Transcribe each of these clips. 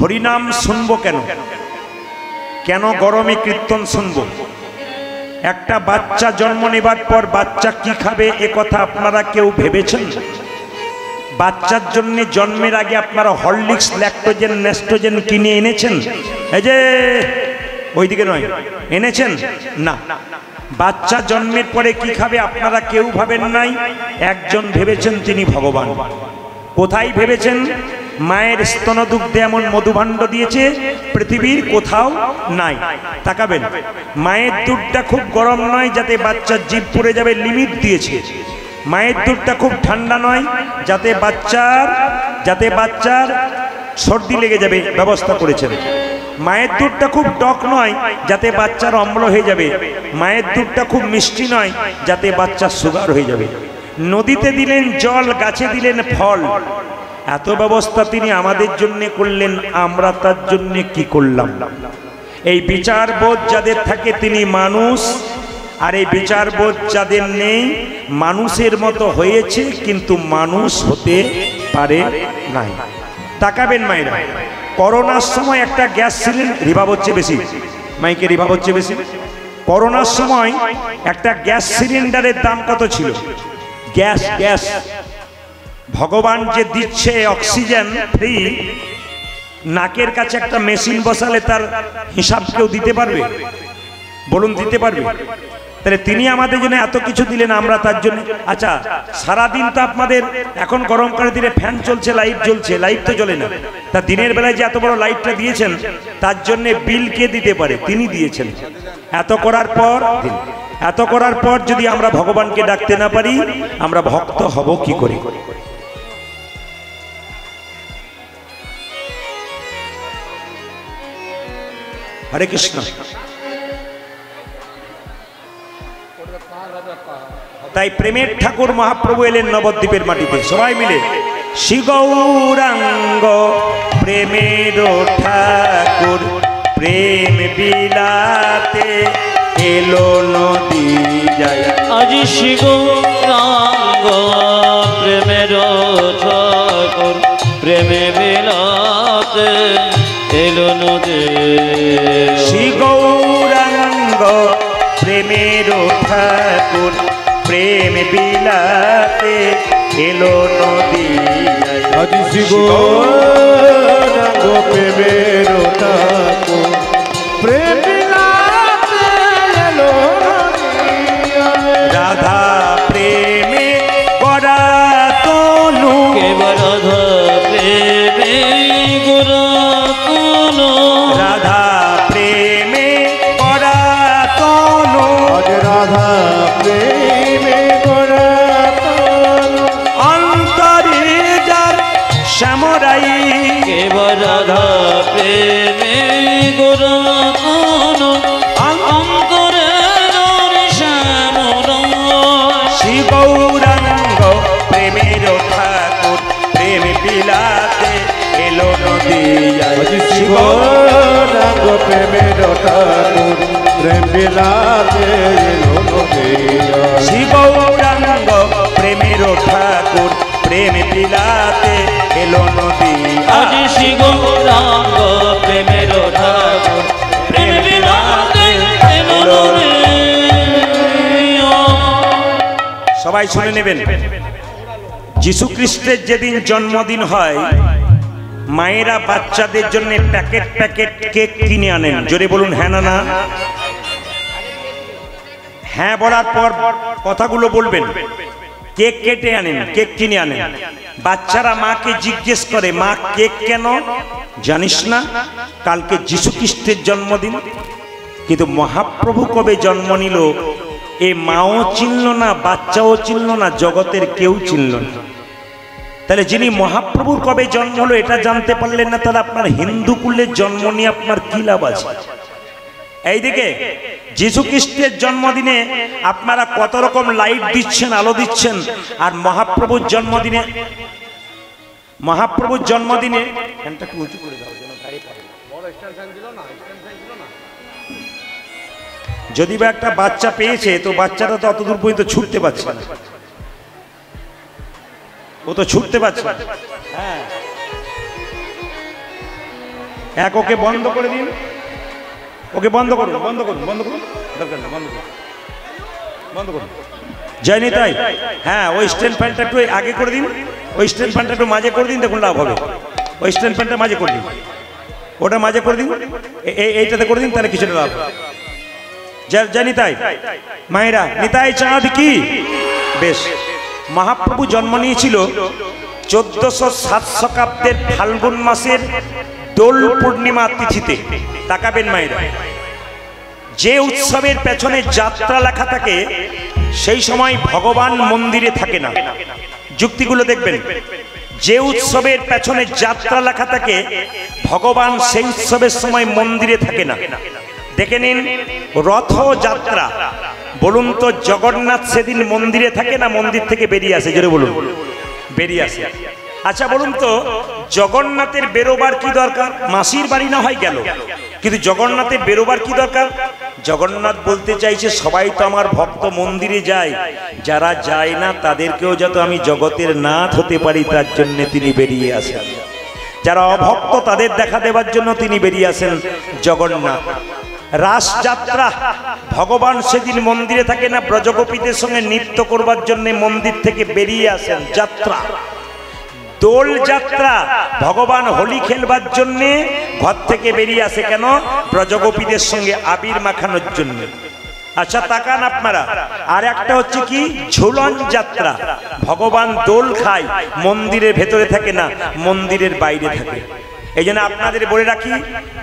হরিনাম শুনবো কেন? কেন গরমে কীর্তন শুনবো? একটা বাচ্চা জন্ম নেবার পর বাচ্চা কি খাবে এ কথা আপনারা কেউ ভেবেছেন? বাচ্চার জন্য জন্মের আগে আপনারা হরলিক্স, ল্যাকটোজেন, নেস্টোজেন কিনে এনেছেন? এই যে ওইদিকে নয়, এনেছেন না। বাচ্চা জন্মের পরে কি খাবে আপনারা কেউ ভাবেন নাই। একজন ভেবেছেন, তিনি ভগবান। কোথায় ভেবেছেন? মায়ের স্তনদুগ্ধে এমন মধুভাণ্ড দিয়েছে পৃথিবীর কোথাও নাই। তাকাবেন, মায়ের দুধটা খুব গরম নয় যাতে বাচ্চার জিভ পড়ে যাবে, লিমিট দিয়েছে। মায়ের দুধটা খুব ঠান্ডা নয় যাতে বাচ্চার সর্দি লেগে যাবে, ব্যবস্থা করেছেন। মায়ের দুধটা খুব টক নয় যাতে বাচ্চার অম্ল হয়ে যাবে। মায়ের দুধটা খুব মিষ্টি নয় যাতে বাচ্চার সুগার হয়ে যাবে। নদীতে দিলেন জল, গাছে দিলেন ফল, এত ব্যবস্থা তিনি আমাদের জন্য করলেন। আমরা তার জন্য কি করলাম? এই বিচারবোধ যাদের থাকে তিনি মানুষ, আর এই বিচারবোধ যাদের নেই মানুষের মতো হয়েছে কিন্তু মানুষ হতে পারে নাই। তাকাবেন মায়েরা, করোনার সময় একটা গ্যাস সিলিন্ডার, রিভাব হচ্ছে বেশি, মাইকে রিভাব হচ্ছে বেশি। করোনার সময় একটা গ্যাস সিলিন্ডারের দাম কত ছিল? গ্যাস ভগবান যে দিচ্ছে অক্সিজেন ফ্রি, নাকের কাছে একটা মেশিন বসালে তার হিসাব কেউ দিতে পারবে? বলুন, দিতে পারবে? তাহলে তিনি আমাদের জন্য এত কিছু দিলেন, আমরা তার জন্য। আচ্ছা, সারাদিন তো আপনাদের এখন গরমকালের দিনে ফ্যান চলছে, লাইট জ্বলছে, লাইট তো জ্বলে না। তা দিনের বেলায় যে এত বড় লাইটটা দিয়েছেন তার জন্য বিল কে দিতে পারে? তিনি দিয়েছেন। এত করার পর যদি আমরা ভগবানকে ডাকতে না পারি, আমরা ভক্ত হব কি করে? হরে কৃষ্ণ। তাই প্রেমের ঠাকুর মহাপ্রভু এলেন নবদ্বীপের মাটিতে, সবাই মিলে শ্রী গৌরাঙ্গ প্রেমের ঠাকুর প্রেম বিলাতে এলো নদী যায়। আজ শ্রী গৌরাঙ্গ প্রেমের ঠাকুর প্রেমে বিলাতে এলো নদী। শ্রী গৌরাঙ্গ প্রেমের ঠাকুর প্রেম বিলাতে এলো নদী। আজ শ্রী গৌরাঙ্গ প্রেমের ঠাকুর প্রেম বিলাতে এলো নদী। রাধা প্রেমে গড়া তনু, রাধা প্রেমে গড়া তনু, রাধা প্রেমে গড়া তনু, আজ রাধা প্রেমে গড়া তনু। অন্তরে যার শ্যামরাই, রাধা প্রেমে গড়া তনু, অন্তরে শ্রী গৌরাঙ্গ প্রেমের ঠাকুর প্রেম বিলাতে এলো নদী। আজ শ্রী গৌরাঙ্গ প্রেমের ঠাকুর প্রেম বিলাতে এলো নদী। শ্রী গৌরাঙ্গ প্রেমের ঠাকুর প্রেম বিলাতে এলো নদী। আজ শ্রী গৌরাঙ্গ প্রেমের ঠাকুর প্রেম বিলাতে এলো নদী। সবাই শুনে নেবেন, যীশু খ্রিস্টের যেদিন জন্মদিন হয় মায়েরা বাচ্চাদের জন্য প্যাকেট প্যাকেট কেক কিনে আনেন। জোরে বলুন হ্যাঁ না না? হ্যাঁ বলার পর কথাগুলো বলবেন। কেক কেটে আনেন, কেক কিনে আনেন। বাচ্চারা মাকে জিজ্ঞেস করে, মা কেক কেন? জানিস না কালকে যীশু খ্রিস্টের জন্মদিন? কিন্তু মহাপ্রভু কবে জন্ম নিল এ মাও চিনল না, বাচ্চাও চিনল না, জগতের কেউ চিনল না। তাহলে যিনি মহাপ্রভুর কবে জন্ম হলো এটা জানতে পারলেন না, তাহলে আপনার হিন্দু কুলের জন্ম নিয়ে আপনার কি লাভ আছে? এইদিকে যীশু খ্রিস্টের জন্মদিনে আপনারা কত রকম লাইট দিচ্ছেন, আলো দিচ্ছেন, আর মহাপ্রভুর জন্মদিনে যদি বা একটা বাচ্চা পেয়েছে তো বাচ্চাটা তো অতদূর পর্যন্ত ছুটতে পারছে না, ও তো ছুটতে পারছে না। হ্যাঁ, এক ওকে বন্ধ করে দিন, ওকে বন্ধ করুন, বন্ধ করুন, বন্ধ করুন, দরকার নেই, বন্ধ করুন, বন্ধ করুন। যায়নি তাই? হ্যাঁ, ওই স্ট্যান্ড ফ্যানটা একটু আগে করে দিন, ওই স্ট্যান্ড ফ্যানটা একটু মাঝে করে দিন, দেখুন লাভ হবে। ওই স্ট্যান্ড ফ্যানটা মাঝে করে দিন, ওটা মাঝে করে দিন, এইটাতে করে দিন, তাহলে কিছুটা লাভ। জানি তাই মায়েরা, নিতাই চাঁদ কি। বেশ, মহাপ্রভু জন্ম নিয়েছিল 1407 শতাব্দের ফাল্গুন মাসের দোল পূর্ণিমা তিথিতে। তাকাবেন মায়েরা, যে উৎসবের পেছনে যাত্রা লেখা থাকে সেই সময় ভগবান মন্দিরে থাকে না। যুক্তিগুলো দেখবেন, যে উৎসবের পেছনে যাত্রা লেখা থাকে ভগবান সেই উৎসবের সময় মন্দিরে থাকে না। দেখে নিন রথযাত্রা, বলুন তো জগন্নাথ সেদিন মন্দিরে থাকে না মন্দির থেকে বেরিয়ে আসে? জোরে বলুন, বেরিয়ে আসে। আচ্ছা বলুন তো, জগন্নাথের বেরোবার কি দরকার? মাসির বাড়ি না হয় গেল, কিন্তু জগন্নাথের বেরোবার কি দরকার? জগন্নাথ বলতে চাইছে সবাই তো আমার ভক্ত মন্দিরে যায়, যারা যায় না তাদেরকেও যাতে আমি জগতের নাথ হতে পারি তার জন্য তিনি বেরিয়ে আসেন। যারা অভক্ত তাদের দেখা দেবার জন্য তিনি বেরিয়ে আসেন জগন্নাথ। রাসযাত্রা, ভগবান সেদিন মন্দিরে থাকে না, ব্রজগোপীদের সঙ্গে নৃত্য করবার জন্য মন্দির থেকে বেরিয়ে আসেন, যাত্রা। দোল যাত্রা, ভগবান হোলি খেলবার জন্য ঘর থেকে বেরিয়ে আসে, কেন? ব্রজগোপীদের সঙ্গে আবির মাখানোর জন্য। আচ্ছা তাকান আপনারা, আর একটা হচ্ছে কি ঝুলন যাত্রা, ভগবান দোল খায়, মন্দিরের ভেতরে থাকে না, মন্দিরের বাইরে থাকে। এই জন্য আপনাদের বলে রাখি,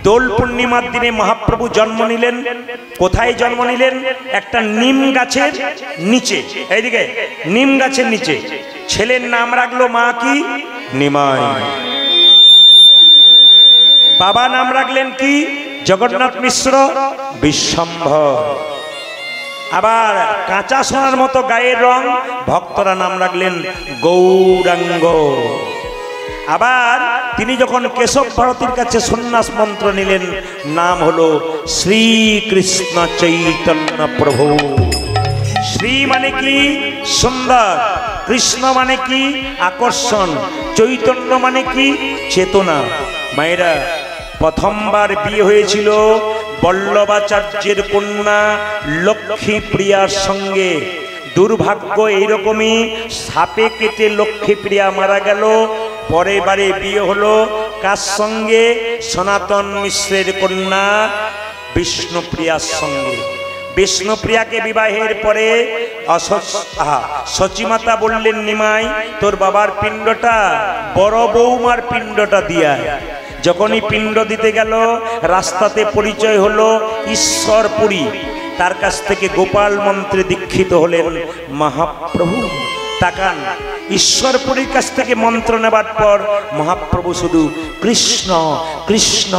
দোল পূর্ণিমার দিনে মহাপ্রভু জন্ম নিলেন। কোথায় জন্ম নিলেন? একটা নিম গাছের নিচে, এইদিকে নিম গাছের নিচে। ছেলের নাম রাখলো মা কি? নিমাই। বাবা নাম রাখলেন কি? জগন্নাথ মিশ্র বিশ্বম্ভর। আবার কাঁচা সোনার মতো গায়ের রং, ভক্তরা নাম রাখলেন গৌরাঙ্গ। আবার তিনি যখন কেশব ভারতীর কাছে সন্ন্যাস মন্ত্র নিলেন, নাম হলো শ্রীকৃষ্ণ চৈতন্য প্রভু। শ্রী মানে কি? সুন্দর। কৃষ্ণ মানে কি? আকর্ষণ। চৈতন্য মানে কি? চেতনা। মায়েরা, প্রথমবার বিয়ে হয়েছিল বল্লভাচার্যের কন্যা লক্ষ্মী প্রিয়ার সঙ্গে। দুর্ভাগ্য এইরকমই, সাপে কেটে লক্ষ্মী প্রিয়া মারা গেল। পরের বারে বিয়ে হলো কার সঙ্গে? সনাতন মিশ্রের কন্যা বিষ্ণুপ্রিয়ার সঙ্গে। বিষ্ণুপ্রিয়াকে বিবাহের পরে সচিমাতা বললেন, নিমাই তোর বাবার পিণ্ডটা বড় বৌমার পিণ্ডটা দিয়া। যখনই পিণ্ড দিতে গেল, রাস্তাতে পরিচয় হলো ঈশ্বরপুরী। তার কাছ থেকে গোপাল মন্ত্রে দীক্ষিত হলেন মহাপ্রভু। তাকান, ঈশ্বরপুরীর কাছ থেকে মন্ত্র নেবার পর মহাপ্রভু শুধু কৃষ্ণ কৃষ্ণ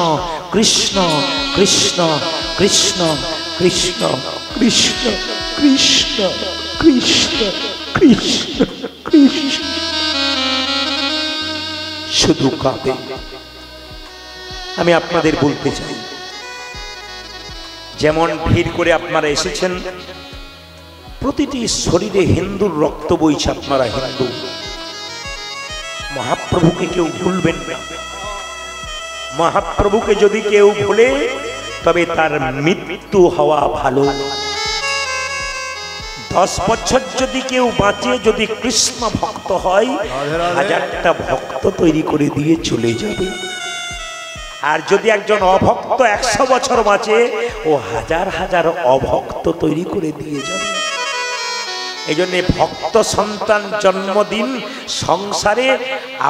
কৃষ্ণ কৃষ্ণ কৃষ্ণ কৃষ্ণ কৃষ্ণ কৃষ্ণ কৃষ্ণ কৃষ্ণ কৃষ্ণ শুধু কাঁদে। আমি আপনাদের বলতে চাই, যেমন ভিড় করে আপনারা এসেছেন, প্রতিটি শরীরে হিন্দুর রক্ত বইছে, আপনারা হিন্দু। মহাপ্রভুকে কেউ ভুলবেন না। মহাপ্রভুকে যদি কেউ ভুলে, তবে তার মৃত্যু হওয়া ভালো। 10 বছর যদি কেউ বাঁচে, যদি কৃষ্ণ ভক্ত হয়, 1000টা ভক্ত তৈরি করে দিয়ে চলে যাবে। আর যদি একজন অভক্ত 100 বছর বাঁচে, ও হাজার হাজার অভক্ত তৈরি করে দিয়ে যাবে। এই জন্য ভক্ত সন্তান জন্মদিন, সংসারে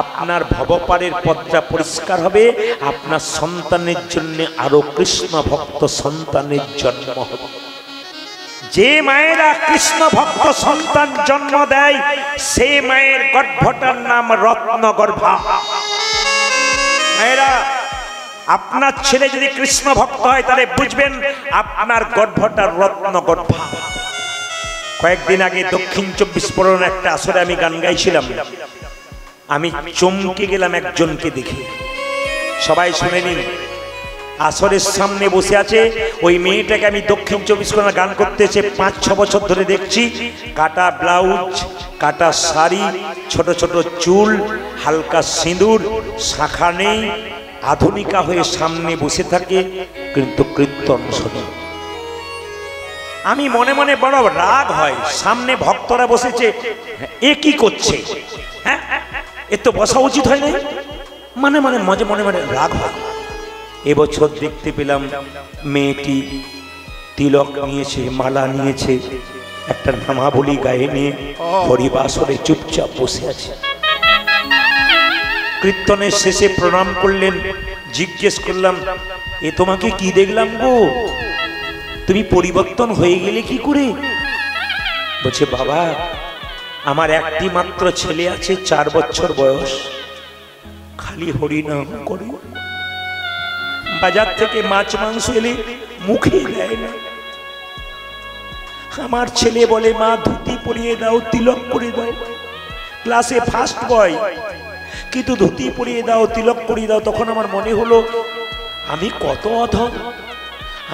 আপনার ভবপারের পথটা পরিষ্কার হবে, আপনার সন্তানের জন্য আরো কৃষ্ণ ভক্ত সন্তানের জন্ম হবে। যে মায়েরা কৃষ্ণ ভক্ত সন্তান জন্ম দেয়, সে মায়ের গর্ভটার নাম রত্নগর্ভা। মায়েরা, আপনার ছেলে যদি কৃষ্ণ ভক্ত হয়, তাহলে বুঝবেন আপনার গর্ভটা রত্নগর্ভা। কয়েকদিন আগে দক্ষিণ 24 পরগনার একটা আসরে আমি গান গাইছিলাম। আমি চমকে গেলাম একজনকে দেখে। সবাই শুনে নিন। আসরের সামনে বসে আছে ওই মেয়েটাকে আমি দক্ষিণ 24 পরগনা গান করতে এসে 5-6 বছর ধরে দেখছি। কাটা ব্লাউজ, কাটা শাড়ি, ছোট ছোট চুল, হালকা সিঁদুর, শাখা নেই, আধুনিকা হয়ে সামনে বসে থাকে কিন্তু কীর্তন শোনে। আমি মনে মনে বড় রাগ হয়, সামনে ভক্তরা বসেছে, এ কি করছে, হ্যাঁ এ তো বসা উচিত হয় না, মানে মানে মনে মনে রাগ হয়। এবছর দেখতে পেলাম মেয়েটি তিলক নিয়েছে, মালা নিয়েছে, একটা নামাবলী গায়ে নিয়ে হরিবাসরে চুপচাপ বসে আছে। কীর্তনের শেষে প্রণাম করলেন, জিজ্ঞেস করলাম এ তোমাকে কি দেখলাম গো, তুমি পরিবর্তন হয়ে গেলে কি করে? বলছে বাবা আমার একটি মাত্র ছেলে আছে, 4 বছর বয়স, খালি হরিনাম করে, বাজার থেকে মাছ মাংস এলে মুখে দেয় না। আমার ছেলে বলে মা ধুতি পরিয়ে দাও, তিলক পরিয়ে দাও, ক্লাসে ফার্স্ট বয়, কিন্তু ধুতি পরিয়ে দাও, তিলক পরিয়ে দাও। তখন আমার মনে হলো আমি কত অধম,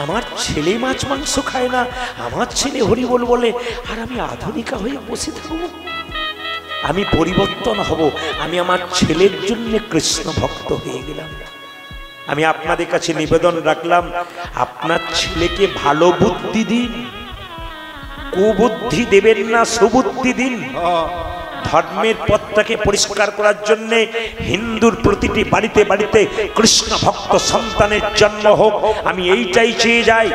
আমার ছেলে মাছ মাংস খায় না, আমার ছেলে হরিবোল বলে, আর আমি আধুনিকা হয়ে বসে থাকবো। আমি পরিবর্তন হব, আমি আমার ছেলের জন্য কৃষ্ণ ভক্ত হয়ে গেলাম। আমি আপনাদের কাছে নিবেদন রাখলাম, আপনার ছেলেকে ভালো বুদ্ধি দিন, কুবুদ্ধি দেবেন না, সুবুদ্ধি দিন। ধর্মের পথটাকে পরিষ্কার করার জন্য হিন্দুর প্রতিটি বাড়িতে বাড়িতে কৃষ্ণ ভক্ত সন্তানের জন্ম হোক, আমি এইটাই চেয়ে যাই।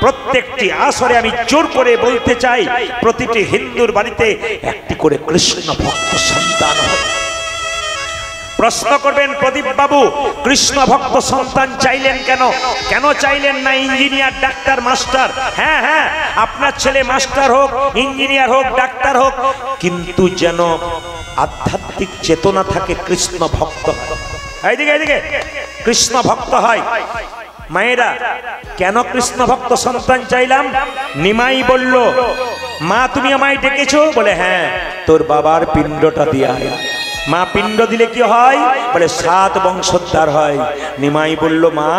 প্রত্যেকটি আসরে আমি জোর করে বলতে চাই, প্রতিটি হিন্দুর বাড়িতে একটি করে কৃষ্ণ ভক্ত সন্তান হোক। প্রশ্ন করবেন প্রদীপ বাবু কৃষ্ণ ভক্ত সন্তান চাইলেন কেন? কেন চাইলেন না ইঞ্জিনিয়ার, ডাক্তার, মাস্টার? হ্যাঁ হ্যাঁ আপনার ছেলে মাস্টার হোক, ইঞ্জিনিয়ার হোক, ডাক্তার হোক, কিন্তু যেন আধ্যাত্মিক চেতনা থাকে, কৃষ্ণ ভক্ত হয়। এইদিকে এইদিকে কৃষ্ণ ভক্ত হয়। মায়েরা কেন কৃষ্ণ ভক্ত সন্তান চাইলাম? নিমাই বলল মা তুমি আমায় ডেকেছো? বলে হ্যাঁ, তোর বাবার পিণ্ডটা দিয়া। মা পিণ্ড দিলে কি হয়? বলে 7 বংশোদ্ধার হয়। নিমাই বলল মা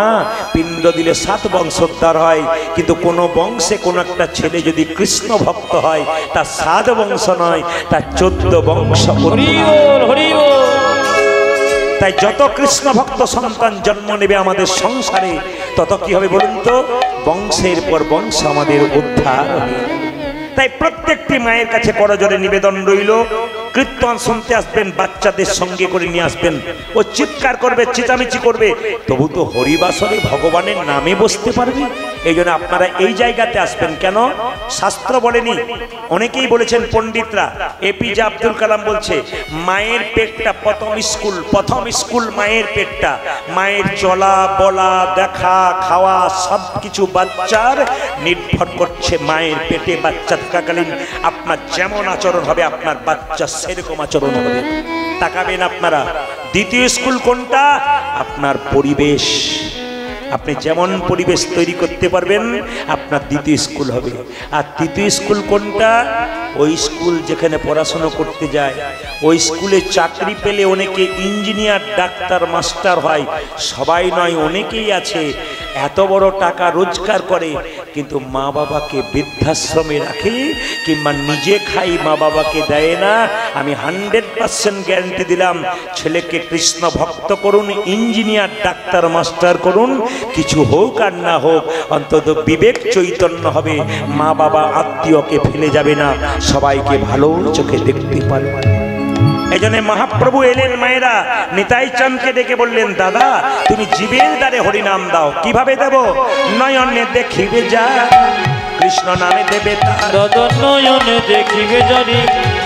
পিণ্ড দিলে 7 বংশোদ্ধার হয়, কিন্তু কোন বংশে কোন একটা ছেলে যদি কৃষ্ণ ভক্ত হয় তার 7 বংশ নয়, তার 14 বংশ। তাই যত কৃষ্ণ ভক্ত সন্তান জন্ম নেবে আমাদের সংসারে, তত কি হবে বলুন তো? বংশের পর বংশ আমাদের উদ্ধার হবে। তাই প্রত্যেকটি মায়ের কাছে করজোড়ে নিবেদন রইল, কীর্তন শুনতে আসবেন, বাচ্চাদের সঙ্গে করে নিয়ে আসবেন। ও চিৎকার করবে, চিচামিচি করবে, তবু তো হরিবাসরে ভগবানের নামে বসতে পারবে। এই জন্য আপনারা এই জায়গাতে আসবেন। কেন? শাস্ত্র বলেনি, অনেকেই বলেছেন পণ্ডিতরা। এপিজে আব্দুল কালাম বলছে মায়ের পেটটা প্রথম স্কুল মায়ের পেটটা। মায়ের চলা বলা, দেখা, খাওয়া সব কিছু বাচ্চার নির্ভর করছে মায়ের পেটে। বাচ্চা থাকাকালীন আপনার যেমন আচরণ হবে আপনার বাচ্চা সেরকম আচরণ হবে। তাকাবেন আপনারা। দ্বিতীয় স্কুল কোনটা? আপনার পরিবেশ। আপনি যেমন পরিবেশ তৈরি করতে পারবেন আপনার দ্বিতীয় স্কুল হবে। আর তৃতীয় স্কুল কোনটা? ওই স্কুল যেখানে পড়াশোনা করতে যায়, ওই স্কুলে চাকরি পেলে অনেকে ইঞ্জিনিয়ার, ডাক্তার, মাস্টার হয়। সবাই নয়, অনেকেই আছে এত বড় টাকা রোজগার করে কিন্তু মা বাবাকে বৃদ্ধাশ্রমে রাখে কিংবা নিজে খাই, মা বাবাকে দেয় না। আমি 100% গ্যারান্টি দিলাম, ছেলেকে কৃষ্ণ ভক্ত করুন, ইঞ্জিনিয়ার, ডাক্তার, মাস্টার করুন, কিছু হোক আর না হোক অন্তত বিবেক চৈতন্য হবে। মা বাবা আত্মীয়কে ফেলে যাবে না, সবাইকে ভালো চোখে দেখতে পারবে। এই জন্য মহাপ্রভু এলেন, মায়েরা নিতাই চাঁদকে ডেকে বললেন দাদা তুমি জীবের দ্বারে হরিনাম দাও। কিভাবে দেব? নয়নে দেখিবে যা কৃষ্ণ নামে দেবে তার। নয়নে দেখিবে যারে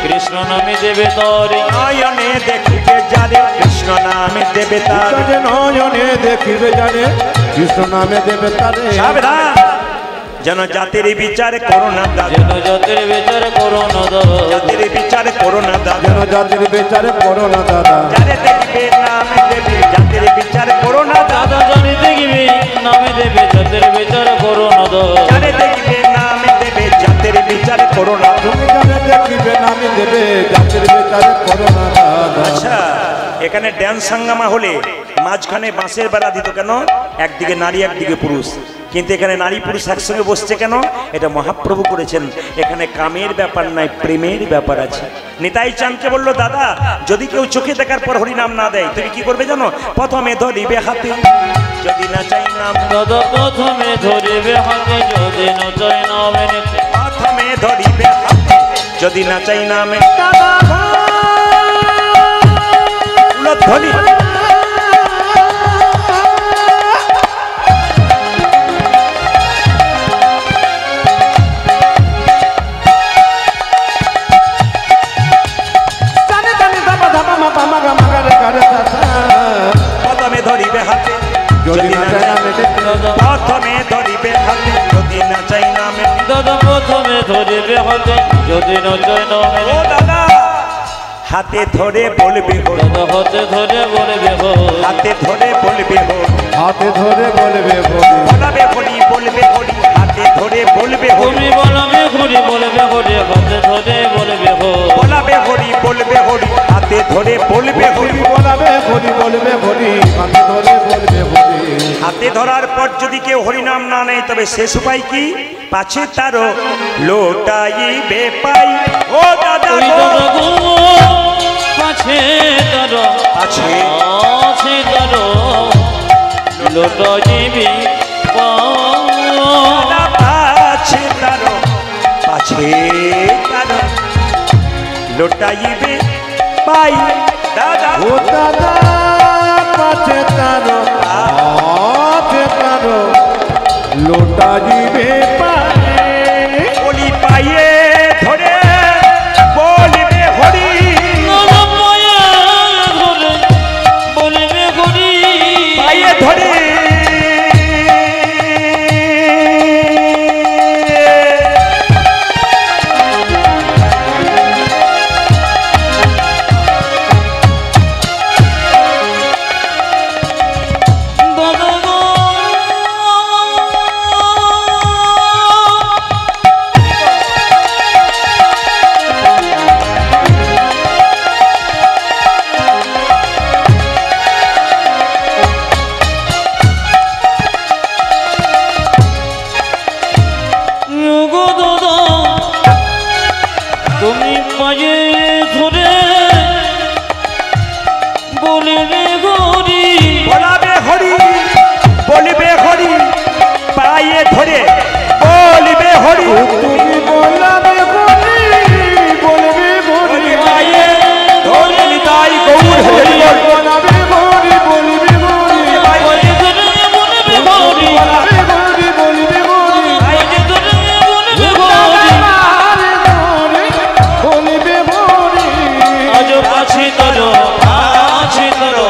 কৃষ্ণ নামে দেবে তারে। নয়নে দেখিবে যারে কৃষ্ণ নামে দেবে তার। নয়নে দেখিবে যারে কৃষ্ণ নামে দেবে তারে। সাবধান যেন জাতির বিচার করো না দাদা, যেন জাতির বিচার করো না দাদা, জাতির বিচার করো না দাদা, যেন জাতির বিচার করো না দাদা। যারে দেখবে নামে দেবে জাতির বিচার করো না দাদা। জানি দেখবে নামে দেবে জাতির বিচার করো না দাদা, যারে দেখবে নামে দেবে জাতির বিচার করো না। তুমি যারে দেখিবে নামে দেবে জাতির বিচার করো না দাদা। আচ্ছা এখানে ড্যান্স হাঙ্গামা হলে মাঝখানে বাঁশের বেড়া দিত কেন? একদিকে নারী একদিকে পুরুষ। কিন্তু এখানে নারী পুরুষ একসঙ্গে বসছে কেন? এটা মহাপ্রভু করেছেন। এখানে কামের ব্যাপার নাই, প্রেমের ব্যাপার আছে। নিতাই চাঁদকে বললো, দাদা যদি কেউ চোখে দেখার পর হরিনাম না দেয় তুমি কি করবে জানো? প্রথমে ধরিবে হাতে, যদি না চাই নাম। দাদা প্রথমে ধরিবে হাতে, যদি না চাই নামে নিতে। প্রথমে ধরিবে হাতে, যদি না চাই নামে। দাদা ধরি প্রথমে ধরিবে হাতে, যদি না চাই নামে। প্রথমে ধরিবে হাতে, যদি না চাই নামে। দাদা প্রথমে ধরিবে হাতে, যদি না চাই নামে। ও দাদা হাতে ধরে বলবে হো, দাদা হাতে ধরে বলবে হো, হাতে ধরে বলবে হো, হাতে ধরে বলবে হরি, বলাবে হরি, বলবে হরি, হাতে ধরে বলবে হরি। তুমি বলবে হরি, বলবে হরি, হাতে ধরে বলবে হো। বলাবে হরি, বলবে হরি, হাতে ধরে বলবে হরি। বলাবে হরি, বলবে হরি, হাতে ধরে বলবে হরি। হাতে ধরার পর যদি কেউ হরিনাম না নেয় তবে শেষ উপায় কি? পাছে তারও লোটাইবে পাই। ও দাদা ওই গো, দাদা গো, পাছে তারো, আছে পাছে তারো লোটাইবে পাই। দাদা পাছে তারও, পাছে তারও লোটাইবে পাই। দাদা ও দাদা পাছে তারো, পাছে তারো লোটা দিবে পায়ে। বলি পাইয়ে ধরে বলবে হরি। দাদা পায়ে ধরে বলবে হরি, পাইয়ে ধরে দাদা গো, গো দাদা তুমি পায়ে ধরে বলবে হরি, বলাবে হরি, বলবে হরি, পাইয়ে ধরে বলবে হরি। তুমি বলাবে হরি, বলবে হরি, পাইয়ে ধরে নিতাই গৌর হরি বল। বলাবে হরি, বলবে হরি, পায়ে ধরে বলবে হরি, বলাবে হরি, বলবে হরি। পায়ে ধরে বলবে হরি। বলবে হরি, আজ পাছে তারো, পাছে তারো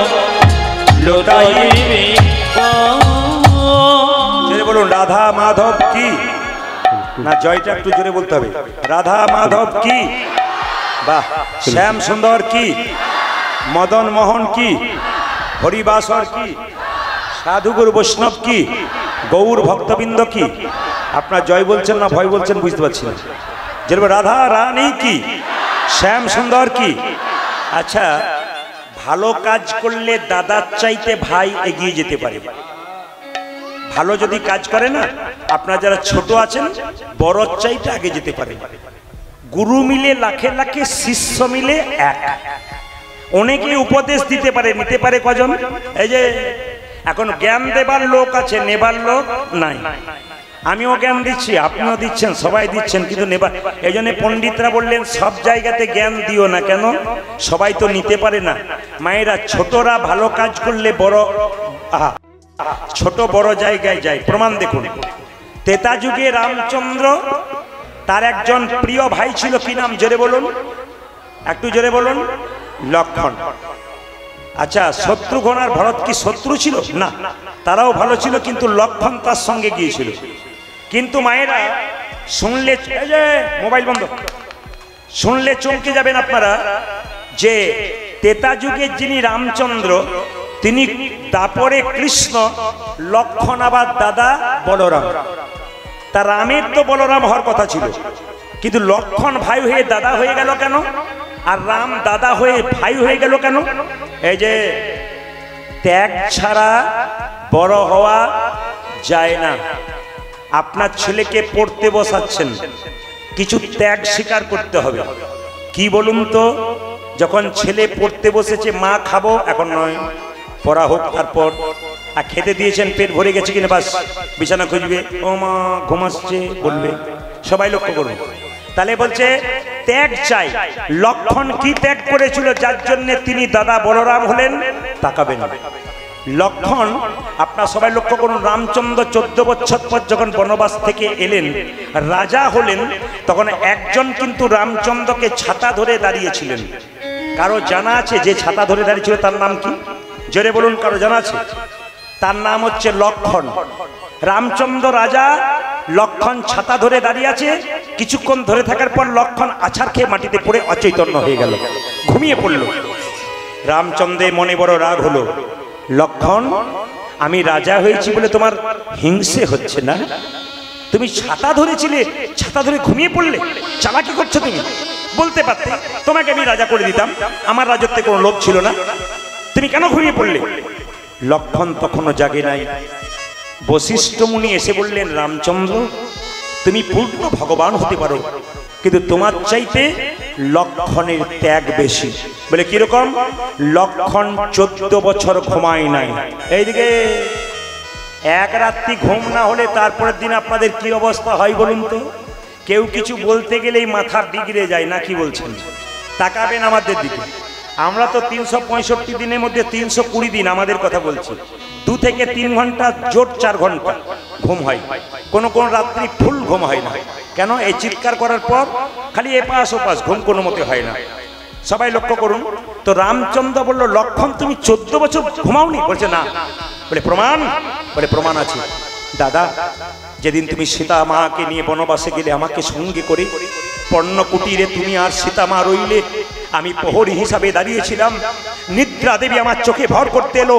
লোটাইবে পাই। জোরে বলুন রাধা মাধব কি? না জয়টা একটু জোরে বলতে হবে। রাধা মাধব কি? বাহ। শ্যাম সুন্দর কি? মদন মোহন কি? হরিবাসর কি? সাধুগুরু বৈষ্ণব কি? গৌর ভক্তবৃন্দ কি? আপনার জয় বলছেন না ভয় বলছেন বুঝতে পারছি না। যেরকম রাধা রানী কি? শ্যাম সুন্দর কি? আচ্ছা, ভালো কাজ করলে দাদার চাইতে ভাই এগিয়ে যেতে পারে। ভালো যদি কাজ করে না, আপনারা যারা ছোট আছেন বড়র চাইতে আগে যেতে পারে। গুরু মিলে লাখে লাখে, শিষ্য মিলে এক। অনেকে উপদেশ দিতে পারে, নিতে পারে কজন? এই যে এখন জ্ঞান দেবার লোক আছে, নেবার লোক নাই। আমিও জ্ঞান দিচ্ছি, আপনিও দিচ্ছেন, সবাই দিচ্ছেন, কিন্তু নেবার। এই জন্য পণ্ডিতরা বললেন সব জায়গাতে জ্ঞান দিও না। কেন? সবাই তো নিতে পারে না। মায়েরা, ছোটরা ভালো কাজ করলে বড় ছোট বড় জায়গায় যায়। প্রমাণ দেখুন, তেতা যুগে রামচন্দ্র, তার একজন প্রিয় ভাই ছিল, কি নাম জোরে বলুন, একটু জোরে বলুন। লক্ষণ। আচ্ছা, শত্রুঘ্ন আর ভরত কি শত্রু ছিল? না, তারাও ভালো ছিল, কিন্তু লক্ষণ তার সঙ্গে গিয়েছিল। কিন্তু মায়েরা শুনলে, এই যে মোবাইল বন্ধ, শুনলে চমকে যাবেন আপনারা যে তেতা যুগের যিনি রামচন্দ্র, তিনি দাপরে কৃষ্ণ, লক্ষণ আবার দাদা বলরাম। তা রামের তো বলরাম হওয়ার কথা ছিল, কিন্তু লক্ষণ ভাই হয়ে দাদা হয়ে গেল কেন? আর রাম দাদা হয়ে ভাই হয়ে গেল কেন? এই যে ত্যাগ ছাড়া বড় হওয়া যায় না। আপনার ছেলেকে পড়তে বসাচ্ছেন, কিছু ত্যাগ স্বীকার করতে হবে। কি বলুন তো? যখন ছেলে পড়তে বসেছে, মা খাবো, এখন নয়, পড়া হোক তারপর। আর খেতে দিয়েছেন, পেট ভরে গেছে কিনা, বাস বিছানা খুঁজবে, ও মা ঘুমাচ্ছে বলবে, সবাই লক্ষ্য করবে। তাহলে বলছে ত্যাগ চাই। লক্ষণ কি ত্যাগ করেছিল যার জন্য তিনি দাদা বলরাম হলেন? তাকাবেন। লক্ষণ, আপনারা সবাই লক্ষ্য করুন, রামচন্দ্র 14 বছর পর যখন বনবাস থেকে এলেন, রাজা হলেন, তখন একজন কিন্তু রামচন্দ্রকে ছাতা ধরে দাঁড়িয়েছিলেন। কারো জানা আছে যে ছাতা ধরে দাঁড়িয়েছিল তার নাম কি? জোরে বলুন, কারো জানা আছে? তার নাম হচ্ছে লক্ষণ। রামচন্দ্র রাজা, লক্ষণ ছাতা ধরে দাঁড়িয়ে আছে। কিছুক্ষণ ধরে থাকার পর লক্ষণ আছাড় খেয়ে মাটিতে পড়ে অচৈতন্য হয়ে গেল, ঘুমিয়ে পড়ল। রামচন্দ্রের মনে বড় রাগ হলো, লক্ষণ, আমি রাজা হয়েছি বলে তোমার হিংসে হচ্ছে না? তুমি ছাতা ধরেছিলে, ছাতা ধরে ঘুমিয়ে পড়লে, চালাকি করছো তুমি। বলতে পারতে তোমাকে আমি রাজা করে দিতাম, আমার রাজত্বে কোনো লোভ ছিল না, তুমি কেন ঘুমিয়ে পড়লে? লক্ষণ তখনও জাগে নাই। বশিষ্ঠ মুনি এসে বললেন, রামচন্দ্র, তুমি পূর্ণ ভগবান হতে পারো, কিন্তু তোমার চাইতে লক্ষণের ত্যাগ বেশি। বলে কিরকম? লক্ষণ 14 বছর ঘুমায় নাই। এইদিকে এক রাত্রি ঘুম না হলে তারপরের দিন আপনাদের কি অবস্থা হয় বলুন তো? কেউ কিছু বলতে গেলেই মাথা বিগড়ে যায়, না কি বলছেন? তাকাবেন আমাদের দিকে। আমরা তো 365 দিনের মধ্যে 320 দিন আমাদের কথা বলছি, 2 থেকে 3 ঘন্টা জোট 4 ঘন্টা ঘুম হয়, কোন কোন রাত্রি ফুল ঘুম হয় না। কেন? এই চিৎকার করার পর খালি এপাশ ওপাশ, ঘুম কোনো মতে হয় না। সবাই লক্ষ্য করুন। তো রামচন্দ্র বলল, লক্ষণ, তুমি 14 বছর ঘুমাওনি? বলছে না। বলে প্রমাণ? বলে প্রমাণ আছে। দাদা, যেদিন তুমি সীতা মাকে নিয়ে বনবাসে গেলে, আমাকে সঙ্গে করে পর্ণকুটিরে তুমি আর সীতা মা রইলে, আমি প্রহরী হিসাবে দাঁড়িয়েছিলাম। নিদ্রা দেবী আমার চোখে ভর করতে এলো,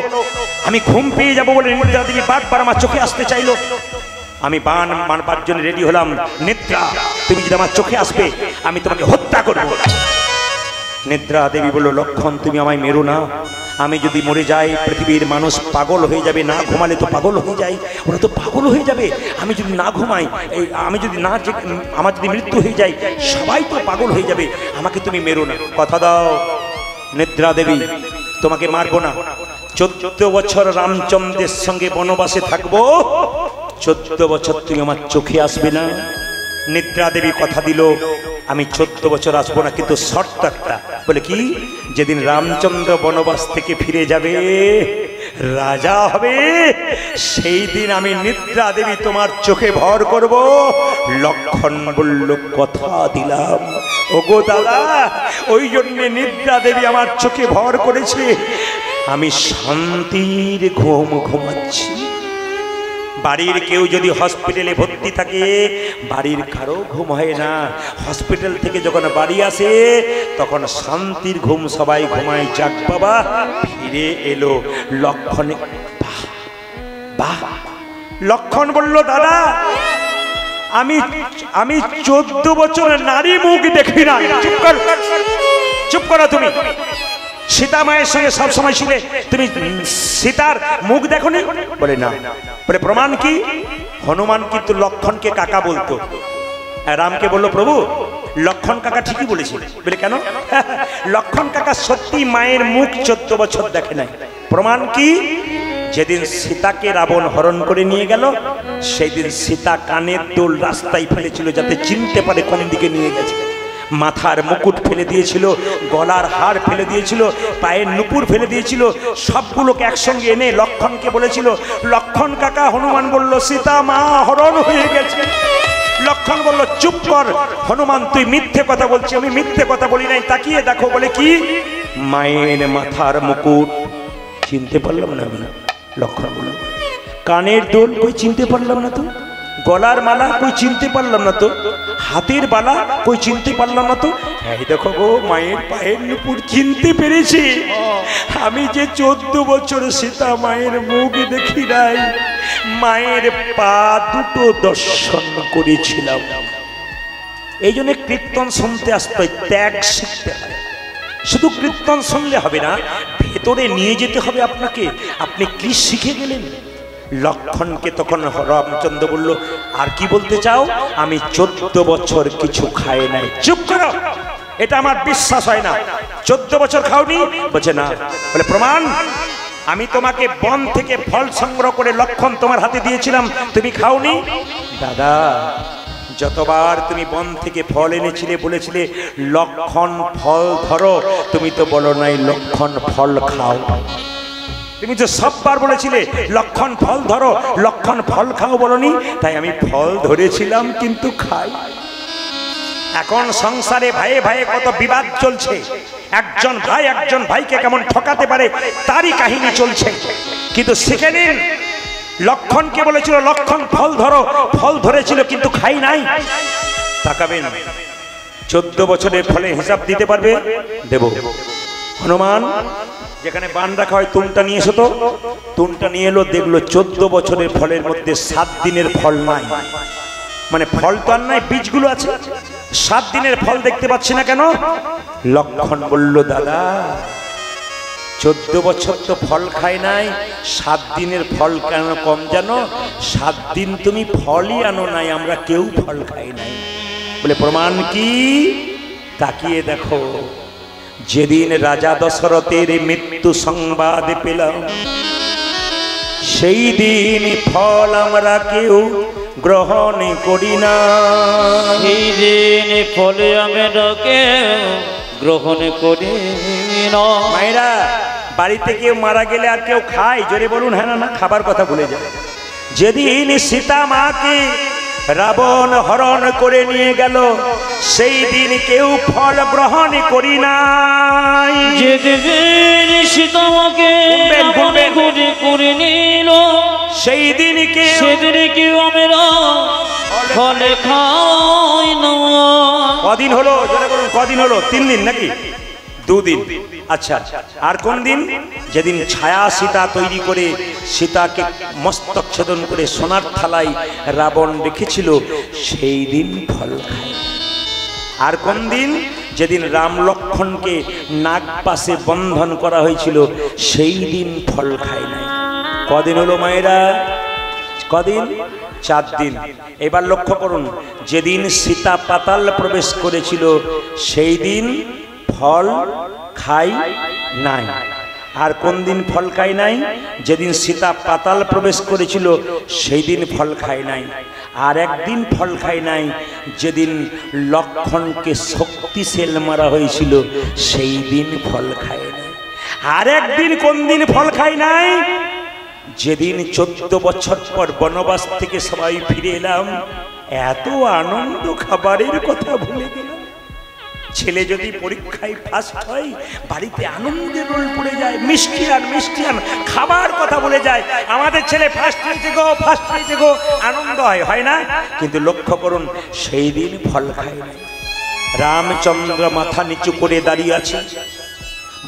আমি ঘুম পেয়ে যাব বলে নিদ্রা দেবী বারবার আমার চোখে আসতে চাইলো। আমি বাণ মারবার জন্য রেডি হলাম। নিদ্রা, তুমি যদি আমার চোখে আসবে, আমি তোমাকে হত্যা করব। নিদ্রা দেবী বলল, লক্ষণ, তুমি আমায় মেরো না, আমি যদি মরে যাই পৃথিবীর মানুষ পাগল হয়ে যাবে, না ঘুমালে তো পাগল হয়ে যায়, ওরা তো পাগল হয়ে যাবে। আমি যদি না ঘুমাই, আমি যদি না, আমার যদি মৃত্যু হয়ে যায়, সবাই তো পাগল হয়ে যাবে, আমাকে তুমি মেরো না। কথা দাও নিদ্রা দেবী, তোমাকে মারবো না। 14 বছর রামচন্দ্রের সঙ্গে বনবাসে থাকবো, 14 বছর তুমি আমার চোখে আসবে না। নিদ্রা দেবী কথা দিল, আমি 14 বছর আসবো না, কিন্তু শর্ত একটা। বলে কি? যেদিন রামচন্দ্র বনবাস থেকে ফিরে যাবে, রাজা হবে, সেই দিন আমি নিদ্রা দেবী তোমার চোখে ভর করব। লক্ষণ বলল, কথা দিলাম। ওগো দাদা, ওই জন্য নিদ্রা দেবী আমার চোখে ভর করেছে, আমি শান্তির ঘুম ঘুমাচ্ছি। বাড়ির কেউ যদি হসপিটালে ভর্তি থাকে, বাড়ির কারো ঘুম হয় না। হসপিটাল থেকে যখন বাড়ি আসে, তখন শান্তির ঘুম সবাই ঘুমায়। যাক বাবা, ফিরে এলো লক্ষণে। বাহ! লক্ষণ বলল, দাদা, আমি 14 বছর নারী মুখ দেখি না। চুপ করো তুমি। সীতা মায়ের সঙ্গে সবসময় ছিলে, তুমি সীতার মুখ দেখোনি? বলে না। বলে প্রমাণ কি? হনুমান কিন্তু লক্ষণকে কাকা বলতো। রামকে বলল, প্রভু, লক্ষণ কাকা ঠিকই বলেছিল। বলে কেন? লক্ষণ কাকা সত্যি মায়ের মুখ 14 বছর দেখে নাই। প্রমাণ কি? যেদিন সীতাকে রাবণ হরণ করে নিয়ে গেল, সেই দিন সীতা কানের দোল রাস্তায় ফেলেছিল, যাতে চিনতে পারে কোন দিকে নিয়ে গেছে। মাথার মুকুট ফেলে দিয়েছিল, গলার হার ফেলে দিয়েছিল, পায়ের নুপুর ফেলে দিয়েছিল। সবগুলোকে একসঙ্গে এনে লক্ষণকে বলেছিল, লক্ষণ কাকা। হনুমান বলল, সীতা মা হরণ হয়ে গেছে। লক্ষণ বলল, চুপ কর হনুমান, তুই মিথ্যে কথা বলছিস। আমি মিথ্যে কথা বলি নাই, তাকিয়ে দেখো। বলে কি? মায়ের মাথার মুকুট চিনতে পারলাম না আমি। লক্ষণ বলল, কানের দোল কই চিনতে পারলাম না তো, গলার মালা কই চিনতে পারলাম না তো, হাতের বালা কই চিনতে পারলাম না তো। এই দেখো গো, মায়ের পায়ের নুপুর চিনতে পেরেছি। আমি যে 14 বছর সীতা মায়ের মুখ দেখি নাই, মায়ের পা দুটো দর্শন করেছিলাম। এই জন্য কীর্তন শুনতে আসতে হয়, ত্যাগ শিখতে হয়। শুধু কীর্তন শুনলে হবে না, ভেতরে নিয়ে যেতে হবে আপনাকে। আপনি কি শিখে গেলেন? লক্ষণকে তখন রামচন্দ্র বলল, আর কি বলতে চাও? আমি 14 বছর কিছু খাই নাই। চুপ করো, এটা আমার বিশ্বাস হয় না। 14 বছর খাওনি? বলছে না। বলে প্রমাণ? আমি তোমাকে বন থেকে ফল সংগ্রহ করে লক্ষণ তোমার হাতে দিয়েছিলাম, তুমি খাওনি? দাদা, যতবার তুমি বন থেকে ফল এনেছিলে বলেছিলে লক্ষণ ফল ধরো, তুমি তো বলো নাই লক্ষণ ফল খাও। তুমি তো সববার বলেছিলে লক্ষণ ফল ধরো, লক্ষণ ফল খাও, বলনি? তাই আমি ফল ধরেছিলাম কিন্তু খাই। এখন সংসারে ভাইয়ে ভাইয়ে কত বিবাদ চলছে, একজন ভাই একজন ভাইকে কেমন ঠকাতে পারে তারই কাহিনী চলছে। কিন্তু শিখে নিন, লক্ষণকে বলেছিল লক্ষণ ফল ধরো, ফল ধরেছিল কিন্তু খাই নাই। তাকাবেন, 14 বছরের ফলে হিসাব দিতে পারবে? দেব। হনুমান যেখানে বান রাখা হয় তুনটা নিয়ে এসো তো, তুনটা নিয়ে এলো, দেখলো 14 বছরের ফলের মধ্যে 7 দিনের ফল নাই। মানে ফল তো আর নাই, বীজগুলো আছে। 7 দিনের ফল দেখতে পাচ্ছি না কেন? লক্ষণ বলল, দাদা 14 বছর তো ফল খাই নাই, 7 দিনের ফল কেন কম জানো? 7 দিন তুমি ফলই আনো নাই, আমরা কেউ ফল খাই নাই। বলে প্রমাণ কি? তাকিয়ে দেখো, যেদিন রাজা দশরথের মৃত্যু সংবাদ পেলাম, সেই দিন ফল আমরা কেউ গ্রহণ করি না। এই দিন ফলে আমরা কেউ গ্রহণ করি না। মায়েরা, বাড়িতে কেউ মারা গেলে আর কেউ খায়? জোরে বলুন হ্যাঁ না? খাবার কথা ভুলে যায়। যেদিন সীতা মাকে রাবণ হরণ করে নিয়ে গেল, সেই দিন কেউ ফল গ্রহণ করি নাই। যেদিন সীতা মাকে রাবণ করে নিল, সেই দিন সেদিন কেউ আমরা ফল খাই না। কদিন হলো? জোরে বলুন, কদিন হলো? 3 দিন নাকি 2 দিন? আচ্ছা, আর কোন দিন? যেদিন ছায়া সীতা তৈরি করে সীতাকে মস্তক ছেদন করে সোনার থালায় রাবণ রেখেছিল, সেই দিন ফল খায়। আর কোন দিন? যেদিন রাম লক্ষণকে নাগ পাশে বন্ধন করা হয়েছিল, সেই দিন ফল খায় নাই। কদিন হলো মায়েরা? কদিন? 4 দিন। এবার লক্ষ্য করুন, যেদিন সীতা পাতাল প্রবেশ করেছিল, সেই দিন ফল খাই নাই। আর কোন দিন ফল খাই নাই? যেদিন সীতা পাতাল প্রবেশ করেছিল, সেই দিন ফল খাই নাই। আর একদিন ফল খাই নাই, যেদিন লক্ষণকে শক্তিশাল মারা হয়েছিল, সেই দিন ফল খাই নাই। আর একদিন কোন দিন ফল খাই নাই? যেদিন 14 বছর পর বনবাস থেকে সবাই ফিরে এলাম, এত আনন্দ, খাবারের কথা ভুলে গেলাম। ছেলে যদি পরীক্ষায় ফার্স্ট হয়, বাড়িতে আনন্দের রোল পড়ে যায়, মিষ্টি আন মিষ্টি আন, খাবার কথা বলে যায়, আমাদের ছেলে ফার্স্ট হয়েছে গো, ফার্স্ট হয়েছে গো, আনন্দ হয়, হয় না? কিন্তু লক্ষ্য করুন, সেই দিন ফল খায় না। রামচন্দ্র মাথা নিচু করে দাঁড়িয়ে আছে।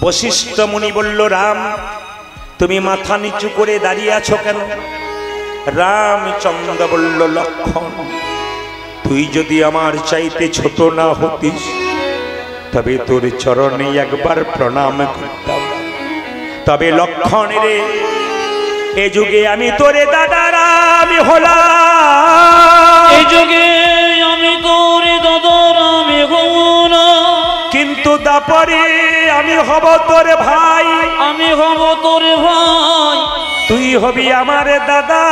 বশিষ্ঠ মুনি বলল, রাম তুমি মাথা নিচু করে দাঁড়িয়ে আছো কেন? রামচন্দ্র বলল, লক্ষণ তুই যদি আমার চাইতে ছোট না হতিস, তবে তোর চরণে একবার প্রণাম করতাম। তবে লক্ষণ রে, এ যুগে আমি তোরে দাদারা আমি হলাম, এ যুগে আমি তোরে দাদারা আমি হলাম, কিন্তু দাপরে আমি হব তোর ভাই, আমি হব তোর ভাই। তুই হবি আমার দাদা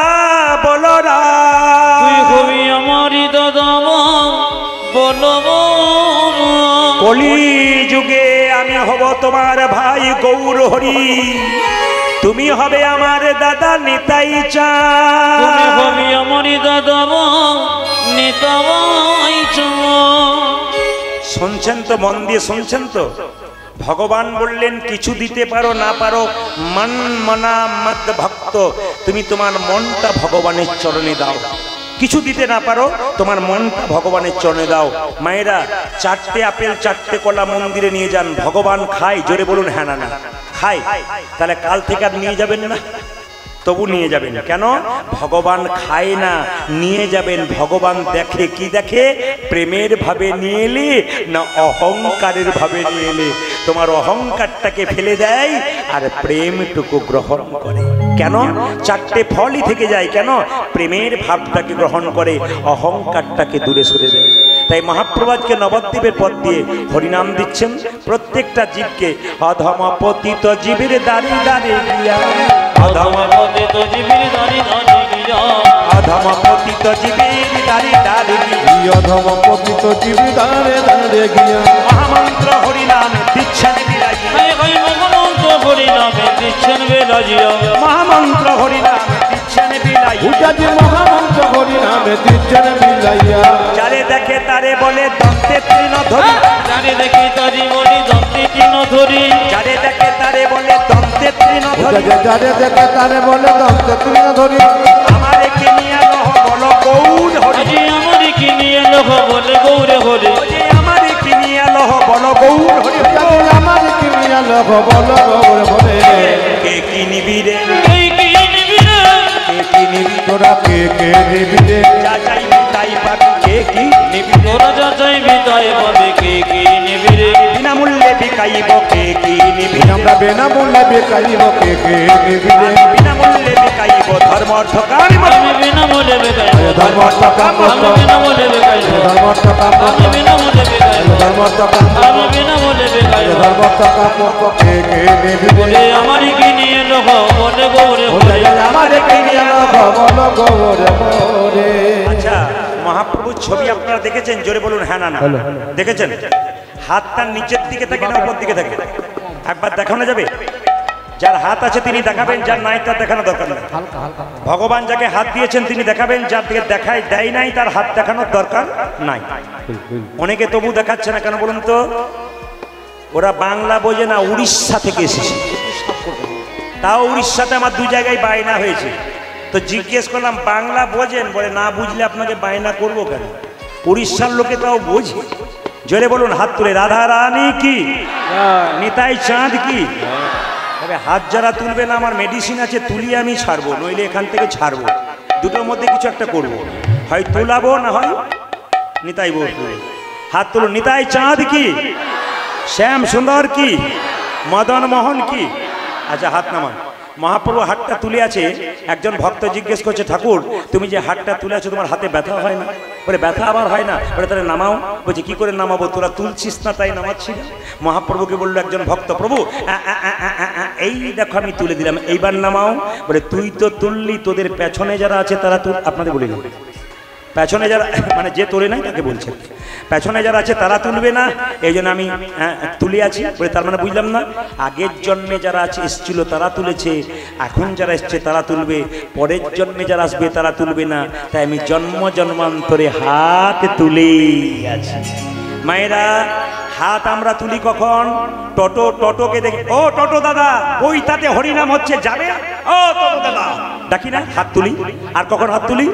বলরাম, তুই হবি আমার দাদা বলরাম। কলি যুগে আমি হব তোমার ভাই গৌর হরি, তুমি হবে আমার দাদা নিতাই চাঁদ, তুমি হবি আমার দাদা নিতাই চাঁদ। শুনছেন তো? মন দিয়ে শুনছেন তো? ভগবান বললেন, কিছু দিতে পারো না পারো, মন মনা মত ভক্ত, তুমি তোমার মনটা ভগবানের চরণে দাও। কিছু দিতে না পারো, তোমার মনটা ভগবানের চরণে দাও। মায়েরা, 4টে আপেল 4টে কলা মন্দিরে নিয়ে যান, ভগবান খায়? জোরে বলুন হ্যাঁ না? খায়? তাহলে কাল থেকে আর নিয়ে যাবেন না? তবু নিয়ে যাবেন কেন? ভগবান খায় না, নিয়ে যাবেন। ভগবান দেখে, কি দেখে? প্রেমের ভাবে নিয়ে এলে না অহংকারের ভাবে নিয়ে এলে। তোমার অহংকারটাকে ফেলে দেয় আর প্রেমটুকু গ্রহণ করে। কেন? চারটে ফলই থেকে যায়। কেন? প্রেমের ভাবটাকে গ্রহণ করে, অহংকারটাকে দূরে সরে দেয়। তাই মহাপ্রভু আজকে নবদ্বীপের পথ দিয়ে হরিনাম দিচ্ছেন প্রত্যেকটা জীবকে। অধম পতিত জীবের দাঁড়ি দাঁড়িয়ে গিয়া, অধম পতিত জীবের দাঁড়ি দাঁড়ি গিয়া, অধম পতিত জীবের দাঁড়ি দাঁড়িয়ে অধম পতিত জীবি দাঁড়ে দাঁড়ে গিয়া মহামন্ত্র হরিনাম দিচ্ছেন বিরাজিয়া। মহামন্ত্র হরিনামে দিচ্ছেন বেলাজিয়া, মহামন্ত্র হরিনাম দিচ্ছেন বিরাজিয়া। উটাজি মহামন্ত্র হরিনামে দিচ্ছেন বিলাইয়া। যারে দেখে তারে বলে দন্তে তৃণ ধরি, যারে দেখি তারি বলি দন্তে তৃণ ধরি, যারে দেখে তারে বলে দন্তে তৃণ ধরি। যারে দেখে তারে বলে দন্ত তৃণ ধরি। আমারে কিনিয়া লহ বল গৌর হরি, আজি আমারি কিনিয়ে লোক বলে গৌরে হরি, ওরে আমারে কিনিয়া লহ বল গৌর হরি। আমার কিনিয়া লোক বল গৌর বলে। কে কিনিবি রে, এই কি নিবি রে, কে কিনিবি, তোরা কে কে নিবি রে? যা চাইবি তাই পাবি। কে কি নিবি রে, তোরা যা চাইবি তাই পাবে। কে কি নিবি রে, বিনামূল্যে বিকাইব। কে কি নিবি রে, আমরা বিনামূল্যে বিকাইব। কে কে নিবি রে? বিনামূল্যে বিকাইব। ধর্ম অর্থ কাম আমি বিনামূল্যে বেকাইব, ধর্ম অর্থ কাম আমি বিনামূল্যে বেকাইব, ধর্ম অর্থ কাম আমি বিনামূল্যে বেকাইব, ধর্ম অর্থ কাম আমি বিনামূল্যে বেকাইব। ধর্ম অর্থ কাম। কে কে নিবি রে? বলে আমারি কিনিয়ে লোক বলে গৌরে হরি, আমারে কিনিয়া লোক বল গৌর বলে। আচ্ছা, মহাপ্রভুর ছবি আপনারা দেখেছেন? জোরে বলুন হ্যাঁ না না। দেখেছেন? হাত তার নিচের দিকে থাকে না উপর দিকে থাকে? একবার দেখানো যাবে? যার হাত আছে তিনি দেখাবেন, যার নাই তার দেখানো দরকার নেই। ভগবান যাকে হাত দিয়েছেন তিনি দেখাবেন, যার দিকে দেখায় দেয় নাই তার হাত দেখানোর দরকার নাই। অনেকে তবু দেখাচ্ছে না কেন বলুন তো? ওরা বাংলা বোঝে না, উড়িষ্যা থেকে এসেছে। তাও উড়িষ্যাতে আমার 2 জায়গায় বায়না হয়েছে। তো জিজ্ঞেস করলাম বাংলা বোঝেন? বলে না বুঝলে আপনাকে বায়না করবো কেন? উড়িষ্যার লোকে তাও বোঝে। জোরে বলুন হাত তুলে রাধা রানী কি, নিতাই চাঁদ কি। তবে হাত যারা তুলবে না, আমার মেডিসিন আছে, তুলিয়ে আমি ছাড়বো, নইলে এখান থেকে ছাড়বো। দুটোর মধ্যে কিছু একটা করবো, হয় তোলাবো না হয় নিতাই বউ। হাত তুলুন। নিতাই চাঁদ কি, শ্যাম সুন্দর কি, মদন মোহন কি। আচ্ছা হাত নামান। মহাপ্রভু হাতটা তুলে আছে। একজন ভক্ত জিজ্ঞেস করছে, ঠাকুর তুমি যে হাতটা তুলে আছো তোমার হাতে ব্যথা হয় না? বলে ব্যথা আবার হয় না। বলে তাহলে নামাও। বলছে কি করে নামাবো? তোরা তুলছিস না তাই নামাচ্ছি না। মহাপ্রভুকে বললো একজন ভক্ত, প্রভু এই দেখো আমি তুলে দিলাম, এইবার নামাও। বলে তুই তো তুললি, তোদের পেছনে যারা আছে তারা তুল। আপনাদের বলি না, পেছনে যারা মানে যে তোলে নাই তাকে বলছে, পেছনে যারা আছে তারা তুলবে না, এই জন্য আমি তুলে আছি। বলে তার মানে বুঝলাম না, আগের জন্মে যারা আছে এসেছিল তারা তুলেছে, এখন যারা এসছে তারা তুলবে, পরের জন্মে যারা আসবে তারা তুলবে না। তাই আমি জন্ম জন্মান্তরে হাত তুলে আছি। মায়েরা হাত আমরা তুলি কখন? টোটোকে দেখে, ও টোটো দাদা ওই তাতে হরিনাম হচ্ছে, যাবে? ও টোটো দাদা ডাকি না, হাত তুলি। আর কখন হাত তুলি?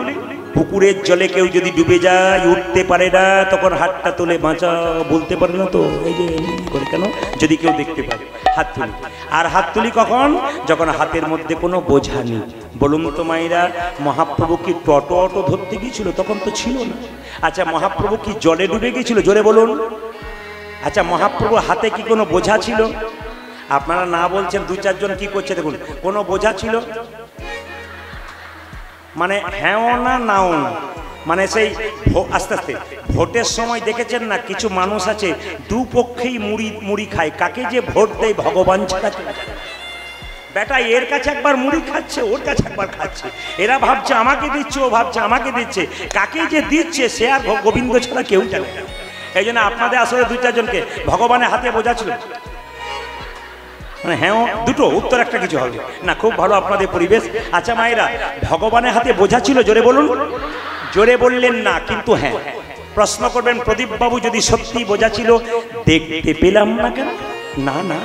পুকুরের জলে কেউ যদি ডুবে যায়, উঠতে পারে না, তখন হাতটা তুলে বাঁচা বলতে পারে না তো, এই যে করে কেন, যদি কেউ দেখতে পারে হাত তুলি। আর হাত তুলি কখন? যখন হাতের মধ্যে কোনো বোঝা নেই। বলুন তো মায়েরা, মহাপ্রভু কি অটো ধরতে গিয়েছিল? তখন তো ছিল না। আচ্ছা মহাপ্রভু কি জলে ডুবে গিয়েছিল? জোরে বলুন। আচ্ছা মহাপ্রভু হাতে কি কোনো বোঝা ছিল? আপনারা না বলছেন, 2-4 জন কি করছে দেখুন। কোনো বোঝা ছিল মানে হ্যাঁ না নাও না, মানে সেই আস্তে আস্তে ভোটের সময় দেখেছেন না, কিছু মানুষ আছে দুপক্ষেই মুড়ি খায়। কাকে যে ভোট দেয় ভগবান ছাড়া বেটা, এর কাছে একবার মুড়ি খাচ্ছে, ওর কাছে একবার খাচ্ছে। এরা ভাবছে আমাকে দিচ্ছে, ও ভাবছে আমাকে দিচ্ছে। কাকে যে দিচ্ছে সে আর গোবিন্দ ছাড়া কেউ জানে না। এই জন্য আপনাদের আসলে 2-4 জনকে ভগবানের হাতে বোঝা ছিল মানে হ্যাঁ দুটো উত্তর, একটা কিছু হবে না। খুব ভালো আপনাদের পরিবেশ। আচ্ছা মায়েরা, ভগবানের হাতে বোঝা ছিল? জোরে বলুন। জোরে বললেন না, কিন্তু হ্যাঁ। প্রশ্ন করবেন, প্রদীপ বাবু যদি সত্যি বোঝা ছিল দেখতে পেলাম না কেন? না না,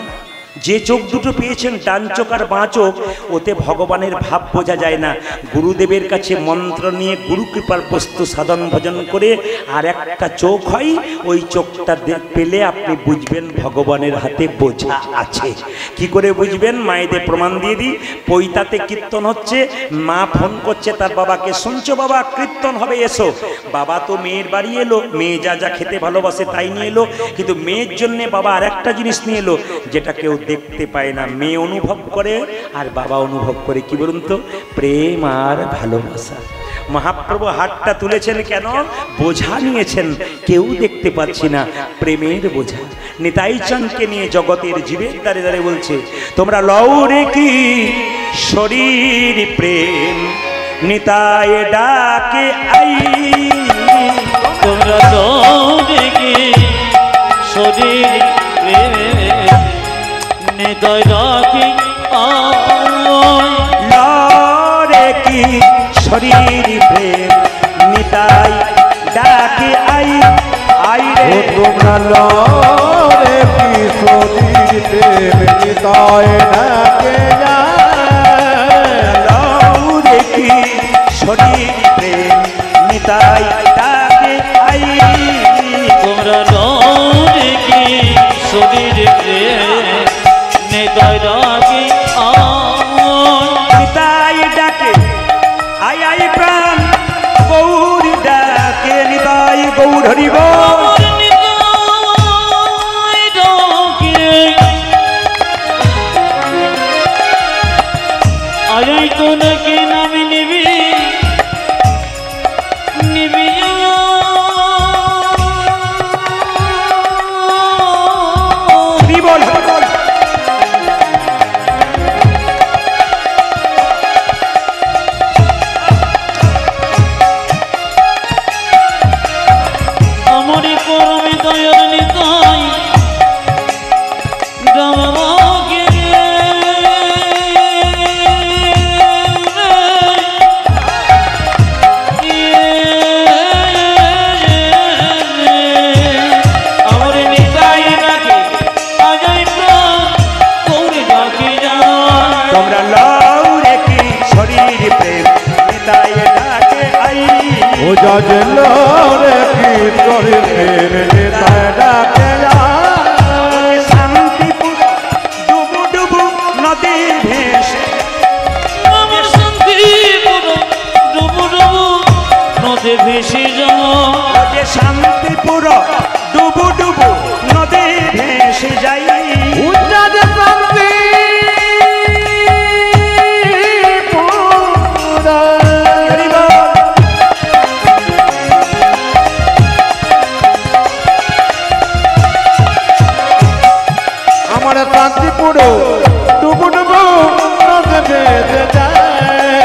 যে চোখ দুটো পেয়েছেন, ডান চোখ আর বাঁ চোখ, ওতে ভগবানের ভাব বোঝা যায় না। গুরুদেবের কাছে মন্ত্র নিয়ে গুরু কৃপার বস্তু সাধন ভজন করে আর একটা চোখ হয়, ওই চোখটা পেলে আপনি বুঝবেন ভগবানের হাতে বোঝা আছে। কি করে বুঝবেন? মায়েদের প্রমাণ দিয়ে দিই। পৈতাতে কীর্তন হচ্ছে, মা ফোন করছে তার বাবাকে, শুনছো বাবা কীর্তন হবে এসো। বাবা তো মেয়ের বাড়ি এলো, মেয়ে যা যা খেতে ভালোবাসে তাই নিয়ে এলো, কিন্তু মেয়ের জন্যে বাবা আর একটা জিনিস নিয়ে এলো যেটা কেউ দেখতে পায় না, মেয়ে অনুভব করে আর বাবা অনুভব করে। কি বলুন তো, প্রেম আর ভালোবাসা। মহাপ্রভু হাতটা তুলেছেন কেন? বোঝা নিয়েছেন, কেউ দেখতে পাচ্ছি না, প্রেমের বোঝা। নিতাই চাঁদকে নিয়ে জগতের জীবের দ্বারে দ্বারে বলছে, তোমরা লও রে কি শরীর প্রেম, নিতাই ডাকে আই। তোমরা লও কি শরীর প্রেম, নিতাই ডাকে আই। লরে কি শরীর প্রেম, নিতাই ডাকে আই। আই রে তোমরা লরে কি শরীর প্রেম, নিতাই ডাকে লরে কি শরীর প্রেম, নিতাই ডাকে আই। তোমরা লও কি শরীর প্রেম, নিতাই ডাকে আই। নিতাই ডাকে আই আই প্রাণ, গৌর ডাকে নিতাই গৌর হরিব। আয়াই তো নাকি নামি নিবি নিবি হরিবল হরিবল। আমারি পরমে দয়ার নিতাই রামকে আমার নিতাই ডাকে আজাই প্রাণ গৌর ডাকে যায়। তোমরা লও রে কি শরীর প্রেম, নিতাই ডাকে আই। ও যাজে লরে কি শরীর প্রেম, নিতাই ডাকে শান্তিপুর ডুবু ডুবু নদী ভেসে, আমার শান্তি পুরো ডুবু ডুবু নদে ভেসে যাও। যে শান্তিপুর ডুবু ডুবু নদী ভেসে যাই। উজ্জাদে শান্তি পুরা। আমার শান্তিপুর ডুবু ডুবু নদে ভেসে যায়।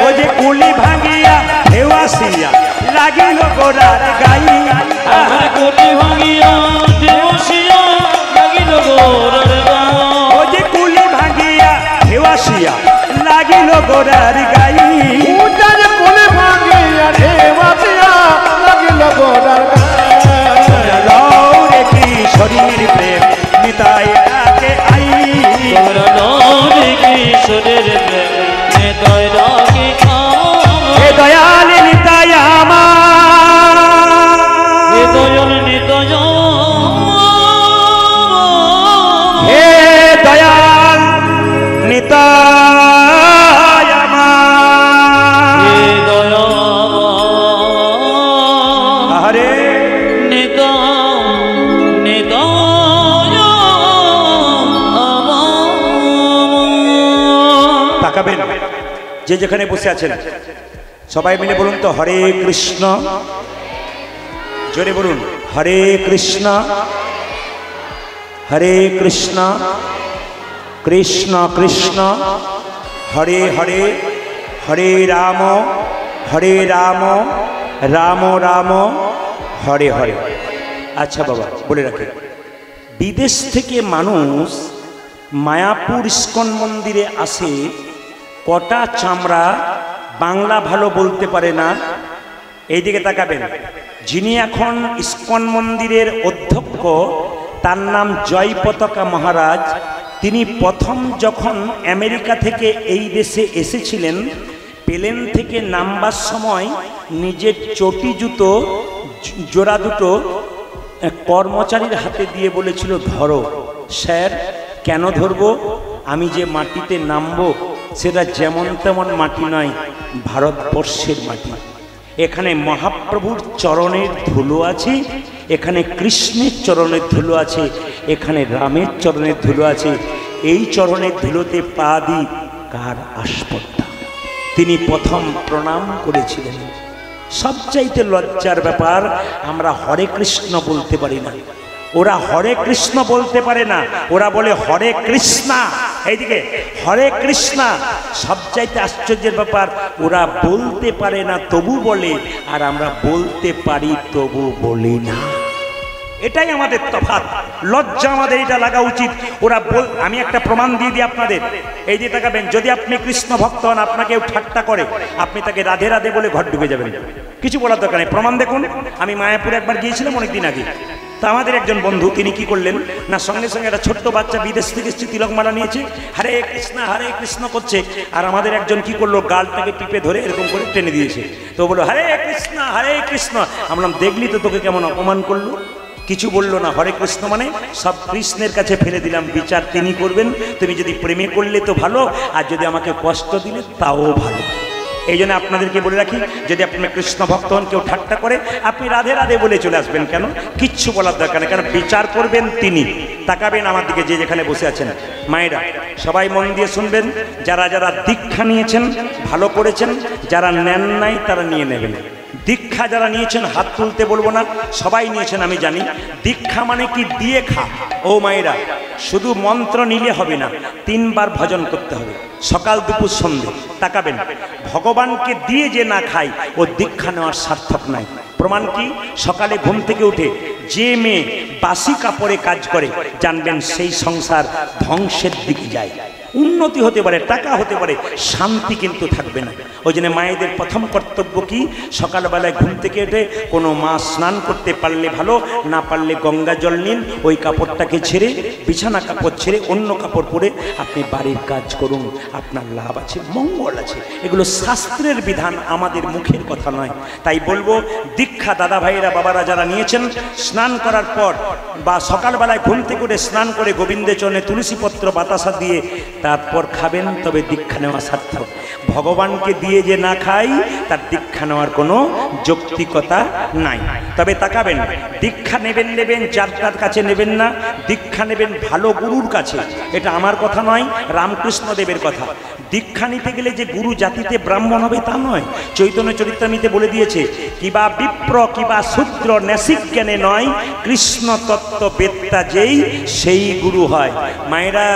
ও যে কুলি ভাঙিয়া হেওয়াসিয়া লাগিল গোড়ার গাই। আমার কোটি ভাঙিয়া দেবসিয়া লাগিল গোরার গাও। ও যে কুলি ভাঙিয়া হেওয়াসিয়া লাগিল গোড়ার গাই। উজ্জাদে কোলে ভাঙে আর হে বাসিয়া লাগিল গোড়ার গায়ে। লও রে কি শরীর প্রেম, নিতাই ডাকে আই। তোমরা নদী কিশোরের প্রেম, নিতাই ডাকে হে আই। দয়াল নিতাই আমার, হে দয়াল নিতাই হে দয়াল নিতাই আমার। হে দয়া আরে নিতাই নিতাই আমার। তাকাবেন, যে যেখানে বসে আছেন সবাই মিলে বলুন তো, হরে কৃষ্ণ। জোরে বলুন, হরে কৃষ্ণ হরে কৃষ্ণ কৃষ্ণ কৃষ্ণ হরে হরে, হরে রাম রাম রাম হরে হরে। আচ্ছা বাবা বলে রাখে, বিদেশ থেকে মানুষ মায়াপুর ইস্কন মন্দিরে আসে, কটা চামড়া বাংলা ভালো বলতে পারে না। এইদিকে তাকাবেন, যিনি এখন ইস্কন মন্দিরের অধ্যক্ষ, তার নাম জয় পতাকা মহারাজ। তিনি প্রথম যখন আমেরিকা থেকে এই দেশে এসেছিলেন, প্লেন থেকে নামবার সময় নিজের চটি জুতো জোড়া দুটো কর্মচারীর হাতে দিয়ে বলেছিল, ধরো। স্যার, কেন ধরবো? আমি যে মাটিতে নামবো সেটা যেমন তেমন মাটি নয়, ভারতবর্ষের মাটি। এখানে মহাপ্রভুর চরণের ধুলো আছে, এখানে কৃষ্ণের চরণের ধুলো আছে, এখানে রামের চরণের ধুলো আছে। এই চরণের ধুলোতে পা দিই কার আসপর্দা। তিনি প্রথম প্রণাম করেছিলেন। সবচাইতে লজ্জার ব্যাপার, আমরা হরে কৃষ্ণ বলতে পারি না, ওরা হরে কৃষ্ণ বলতে পারে না, ওরা বলে হরে কৃষ্ণা। এইদিকে হরে কৃষ্ণা। সবচাইতে আশ্চর্যের ব্যাপার, ওরা বলতে পারে না তবু বলে, আর আমরা বলতে পারি তবু বলি না। এটাই আমাদের তফাৎ। লজ্জা আমাদের এটা লাগা উচিত। ওরা আমি একটা প্রমাণ দিয়ে দিই আপনাদের। এই যে তাকাবেন, যদি আপনি কৃষ্ণ ভক্ত হন, আপনাকে কেউ ঠাট্টা করে, আপনি তাকে রাধে রাধে বলে ঘর ঢুকে যাবেন, কিছু বলার দরকার নেই। প্রমাণ দেখুন। আমি মায়াপুরে একবার গিয়েছিলাম অনেকদিন আগে। তা আমাদের একজন বন্ধু, তিনি কি করলেন না, সঙ্গে সঙ্গে একটা ছোট্ট বাচ্চা বিদেশ থেকে এসেছে, তিলকমালা নিয়েছে, হরে কৃষ্ণ করছে। আর আমাদের একজন কি করলো, গালটাকে টিপে ধরে এরকম করে টেনে দিয়েছে। তো বললো হরে কৃষ্ণ। আমরা দেখলি তো তোকে কেমন অপমান করলো। কিছু বললো না। হরে কৃষ্ণ মানে সব কৃষ্ণের কাছে ফেলে দিলাম, বিচার তিনি করবেন। তুমি যদি প্রেমে করলে তো ভালো, আর যদি আমাকে কষ্ট দিলে তাও ভালো। এই জন্য আপনাদেরকে বলে রাখি, যদি আপনি কৃষ্ণ ভক্ত হন, কেউ ঠাট্টা করে, আপনি রাধে রাধে বলে চলে আসবেন। কেন? কিচ্ছু বলার দরকার নেই, কারণ বিচার করবেন তিনি। তাকাবেন আমার দিকে, যে যেখানে বসে আছেন মায়েরা, সবাই মন দিয়ে শুনবেন। যারা যারা দীক্ষা নিয়েছেন ভালো করেছেন, যারা নেন নাই তারা নিয়ে নেবেন। দীক্ষা যারা নিয়েছেন হাত তুলতে বলবো না, সবাই নিয়েছেন আমি জানি। দীক্ষা মানে কি? দিয়ে খা। ও মায়েরা, শুধু মন্ত্র নিলে হবে না, 3 বার ভজন করতে হবে, সকাল দুপুর সন্ধ্যে। তাকাবেন, ভগবানকে দিয়ে যে না খায়, ও দীক্ষা নেওয়ার সার্থক নাই। প্রমাণ কি? সকালে ঘুম থেকে উঠে যে মেয়ে বাসি কাপড়ে কাজ করে, জানবেন সেই সংসার ধ্বংসের দিকে যায়। উন্নতি হতে পারে, টাকা হতে পারে, শান্তি কিন্তু থাকবে না। ওই জন্য মায়েদের প্রথম কর্তব্য কি? সকালবেলায় ঘুম থেকে উঠে কোনো মা স্নান করতে পারলে ভালো, না পারলে গঙ্গা জল নিন, ওই কাপড়টাকে ছেড়ে, বিছানা কাপড় ছেড়ে অন্য কাপড় পরে আপনি বাড়ির কাজ করুন, আপনার লাভ আছে, মঙ্গল আছে। এগুলো শাস্ত্রের বিধান, আমাদের মুখের কথা নয়। তাই বলবো, দীক্ষা দাদা ভাইয়েরা বাবারা যারা নিয়েছেন, স্নান করার পর বা সকালবেলায় ঘুম থেকে উঠে স্নান করে গোবিন্দের চরণে তুলসীপত্র বাতাসা দিয়ে তারপর খাবেন, তবে দীক্ষা নেওয়া সার্থক। ভগবানকে দিয়ে যে না খাই, তার দীক্ষা নেওয়ার কোনো যৌক্তিকতা নাই। তবে তাকাবেন, দীক্ষা নেবেন, যার তার কাছে নেবেন না, দীক্ষা নেবেন ভালো গুরুর কাছে। এটা আমার কথা নয়, রামকৃষ্ণ দেবের কথা। দীক্ষা নিতে গেলে যে গুরু জাতিতে ব্রাহ্মণ হবে তা নয়। চৈতন্য চরিতামৃতে বলে দিয়েছে, কিবা বিপ্র কিবা শূদ্র ন্যাসিক জ্ঞানে নয়, কৃষ্ণ তত্ত্ব বেত্তা যেই সেই গুরু হয়। মায়েরা,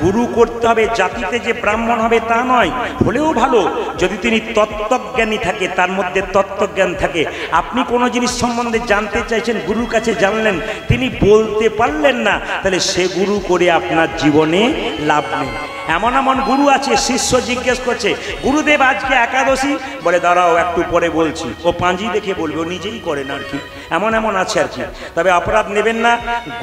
গুরু করতে হবে, জাতিতে যে ব্রাহ্মণ হবে তা নয়। হলেও ভালো যদি তিনি তত্ত্বজ্ঞানী থাকে, তার মধ্যে তত্ত্বজ্ঞান থাকে। আপনি কোনো জিনিস সম্বন্ধে জানতে চাইছেন, গুরুর কাছে জানলেন, তিনি বলতে পারলেন না, তাহলে সে গুরু করে আপনার জীবনে লাভ নেই। এমন এমন গুরু আছে, শিষ্য জিজ্ঞেস করছে, গুরুদেব আজকে একাদশী, বলে দাঁড়াও একটু পরে বলছি। ও পাঁজি দেখে বলবে, ও নিজেই করে না আর কি। এমন আছে আর কি। তবে অপরাধ নেবেন না।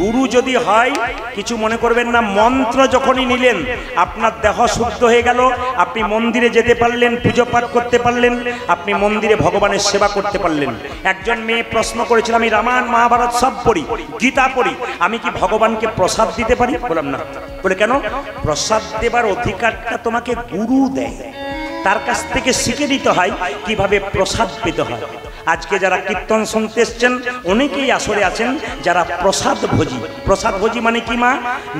গুরু যদি হয়, কিছু মনে করবেন না। মন্ত্র যখনই নিলেন, আপনার দেহ শুদ্ধ হয়ে গেল, আপনি মন্দিরে যেতে পারলেন, পুজো পাঠ করতে পারলেন, আপনি মন্দিরে ভগবানের সেবা করতে পারলেন। একজন মেয়ে প্রশ্ন করেছিল, আমি রামায়ণ মহাভারত সব পড়ি, গীতা পড়ি, আমি কি ভগবানকে প্রসাদ দিতে পারি? বললাম না। বলে কেন? প্রসাদ দেবার অধিকারটা তোমাকে গুরু দেয়, তার কাছ থেকে শিখে নিতে হয় কিভাবে প্রসাদ পেতে হয়। আজকে যারা কীর্তন শুনতে এসছেন, অনেকেই আসরে আছেন যারা প্রসাদ ভোজি। প্রসাদ ভোজি মানে কি মা?